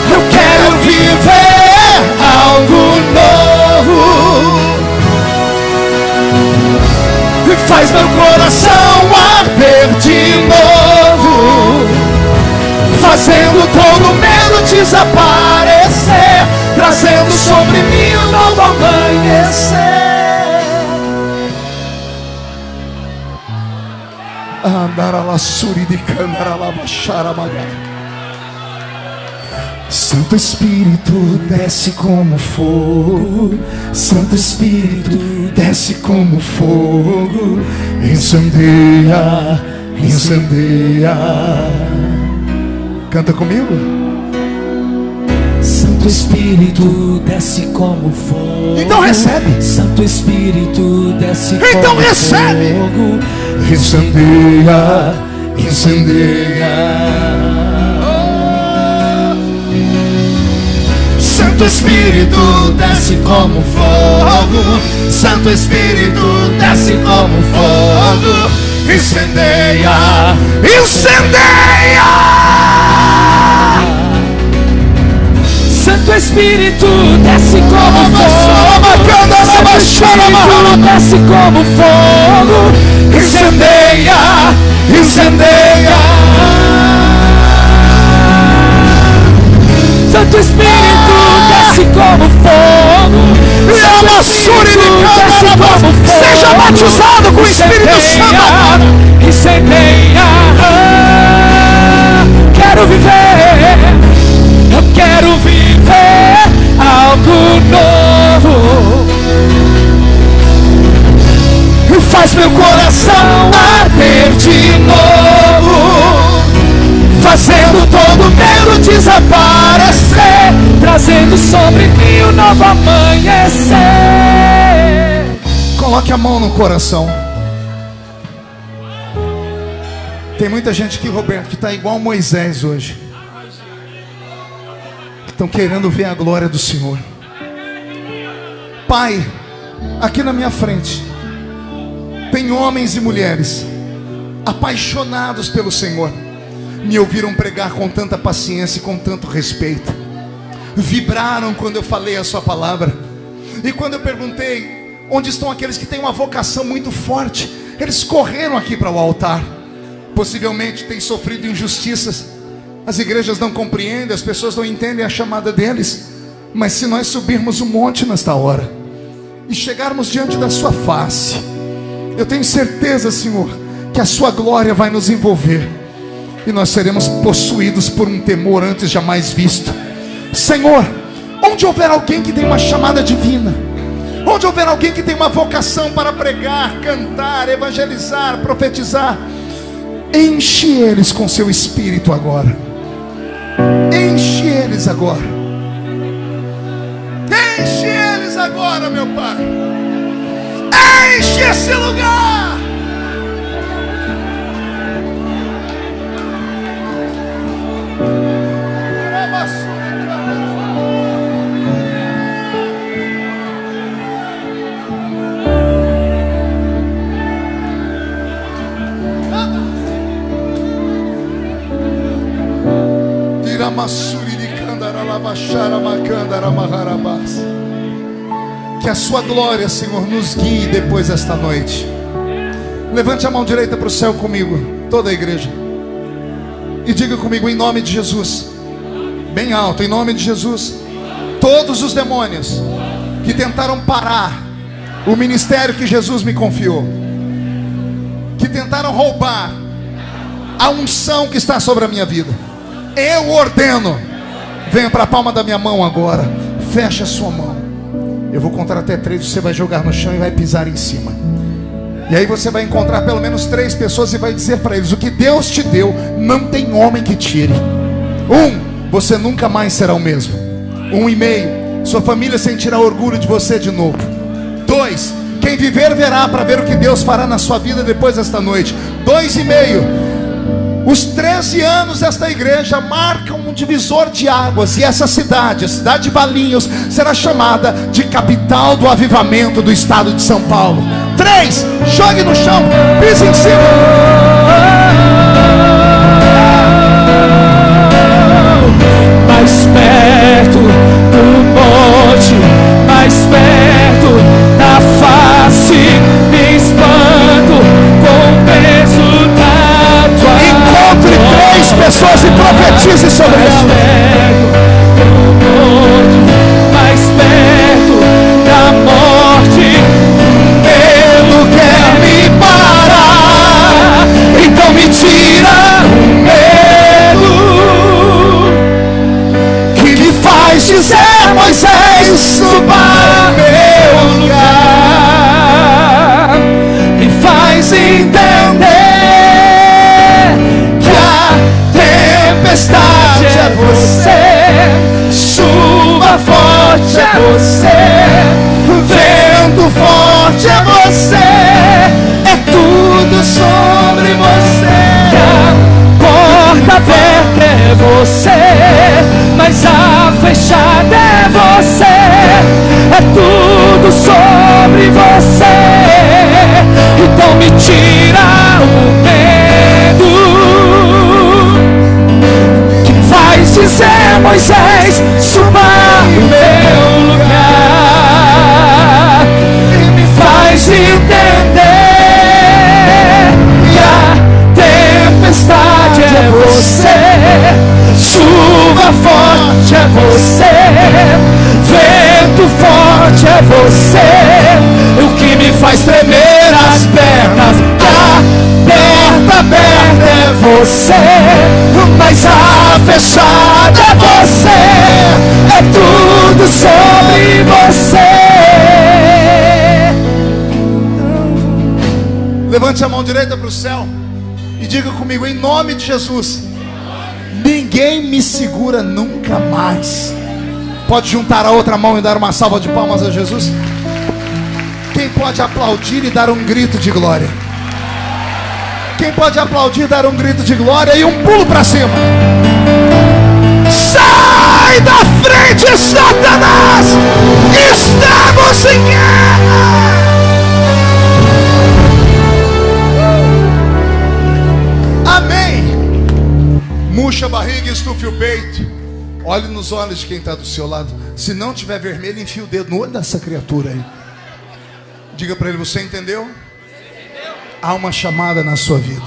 eu quero viver algo novo. E faz meu coração arder de novo, fazendo todo medo desaparecer, trazendo sobre mim um novo amanhecer. Santo Espírito desce como fogo, Santo Espírito desce como fogo, incendeia, incendeia. Canta comigo. Santo Espírito desce como fogo. Então recebe. Santo Espírito desce então como recebe. fogo, incendeia, incendeia. Santo Espírito desce como fogo, Santo Espírito desce como fogo, incendeia, incendeia. Santo Espírito desce como fogo, Santo Espírito desce como fogo, incendeia, incendeia. Santo Espírito desce como fogo, Santo Espírito desce como fogo. Seja batizado com o Espírito Santo. Incendeia. Quero viver, eu quero viver algo novo. E faz meu coração arder de novo, fazendo todo medo desaparecer, trazendo sobre mim um novo amanhecer. Coloque a mão no coração. Tem muita gente aqui, Roberto, que está igual Moisés hoje. Estão querendo ver a glória do Senhor. Pai, aqui na minha frente tem homens e mulheres apaixonados pelo Senhor. Me ouviram pregar com tanta paciência e com tanto respeito. Vibraram quando eu falei a sua palavra. E quando eu perguntei onde estão aqueles que têm uma vocação muito forte, eles correram aqui para o altar. Possivelmente têm sofrido injustiças. As igrejas não compreendem, as pessoas não entendem a chamada deles. Mas se nós subirmos um monte nesta hora e chegarmos diante da sua face, eu tenho certeza, Senhor, que a sua glória vai nos envolver. E nós seremos possuídos por um temor antes jamais visto. Senhor, onde houver alguém que tem uma chamada divina, onde houver alguém que tem uma vocação para pregar, cantar, evangelizar, profetizar, enche eles com seu Espírito agora. Enche eles agora. Enche eles agora, meu Pai. Enche esse lugar. Que a sua glória, Senhor, nos guie depois desta noite. Levante a mão direita para o céu comigo, toda a igreja, e diga comigo: em nome de Jesus, bem alto, em nome de Jesus, todos os demônios que tentaram parar o ministério que Jesus me confiou, que tentaram roubar a unção que está sobre a minha vida, eu ordeno, venha para a palma da minha mão agora. Feche a sua mão. Eu vou contar até 3, você vai jogar no chão e vai pisar em cima. E aí você vai encontrar pelo menos 3 pessoas e vai dizer para eles: o que Deus te deu, não tem homem que tire. 1, você nunca mais será o mesmo. 1,5, sua família sentirá orgulho de você de novo. 2, quem viver verá para ver o que Deus fará na sua vida depois desta noite. 2,5, os 13 anos desta igreja marcam um divisor de águas. E essa cidade, a cidade de Valinhos, será chamada de capital do avivamento do estado de São Paulo. 3, jogue no chão, pise em cima. Mais perto do monte, mais perto da face, me expando com o peso da tua. Encontre 3 pessoas e profetize sobre elas. Mais perto da morte, Medo quer me parar, então me tira o medo que me faz dizer: Moisés, suba ao meu lugar. me faz entender Que a tempestade é você, chuva forte é você, vento forte é você, é tudo sobre você. a porta aberta é você, mas a fechada é você, é tudo sobre você. Então me tira o medo que faz dizer: Moisés, suba no meu lugar. E me faz entender que a tempestade é você, chuva forte é você, vento forte é você. O que me faz tremer as pernas, a porta aberta é você, mas a fechada é você, é tudo sobre você. Levante a mão direita para o céu e diga comigo: em nome de Jesus, ninguém me segura nunca mais. Pode juntar a outra mão e dar uma salva de palmas a Jesus? Quem pode aplaudir e dar um grito de glória? Quem pode aplaudir e dar um grito de glória e um pulo para cima? Sai da frente, Satanás! Estamos em guerra! Amém. Murcha a barriga e estufe o peito. Olhe nos olhos de quem está do seu lado. Se não tiver vermelho, enfia o dedo no olho dessa criatura aí. Diga para ele: você entendeu? Há uma chamada na sua vida.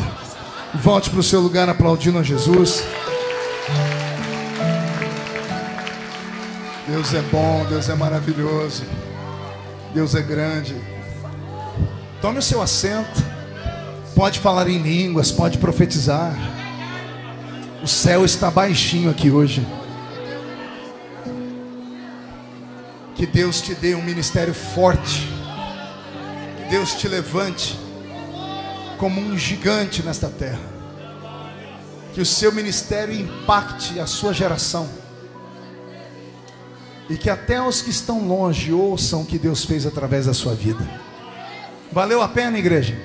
Volte para o seu lugar aplaudindo a Jesus. Deus é bom, Deus é maravilhoso, Deus é grande. Tome o seu assento. Pode falar em línguas, pode profetizar. O céu está baixinho aqui hoje. Que Deus te dê um ministério forte. Que Deus te levante como um gigante nesta terra. Que o seu ministério impacte a sua geração. E que até os que estão longe ouçam o que Deus fez através da sua vida. Valeu a pena, igreja?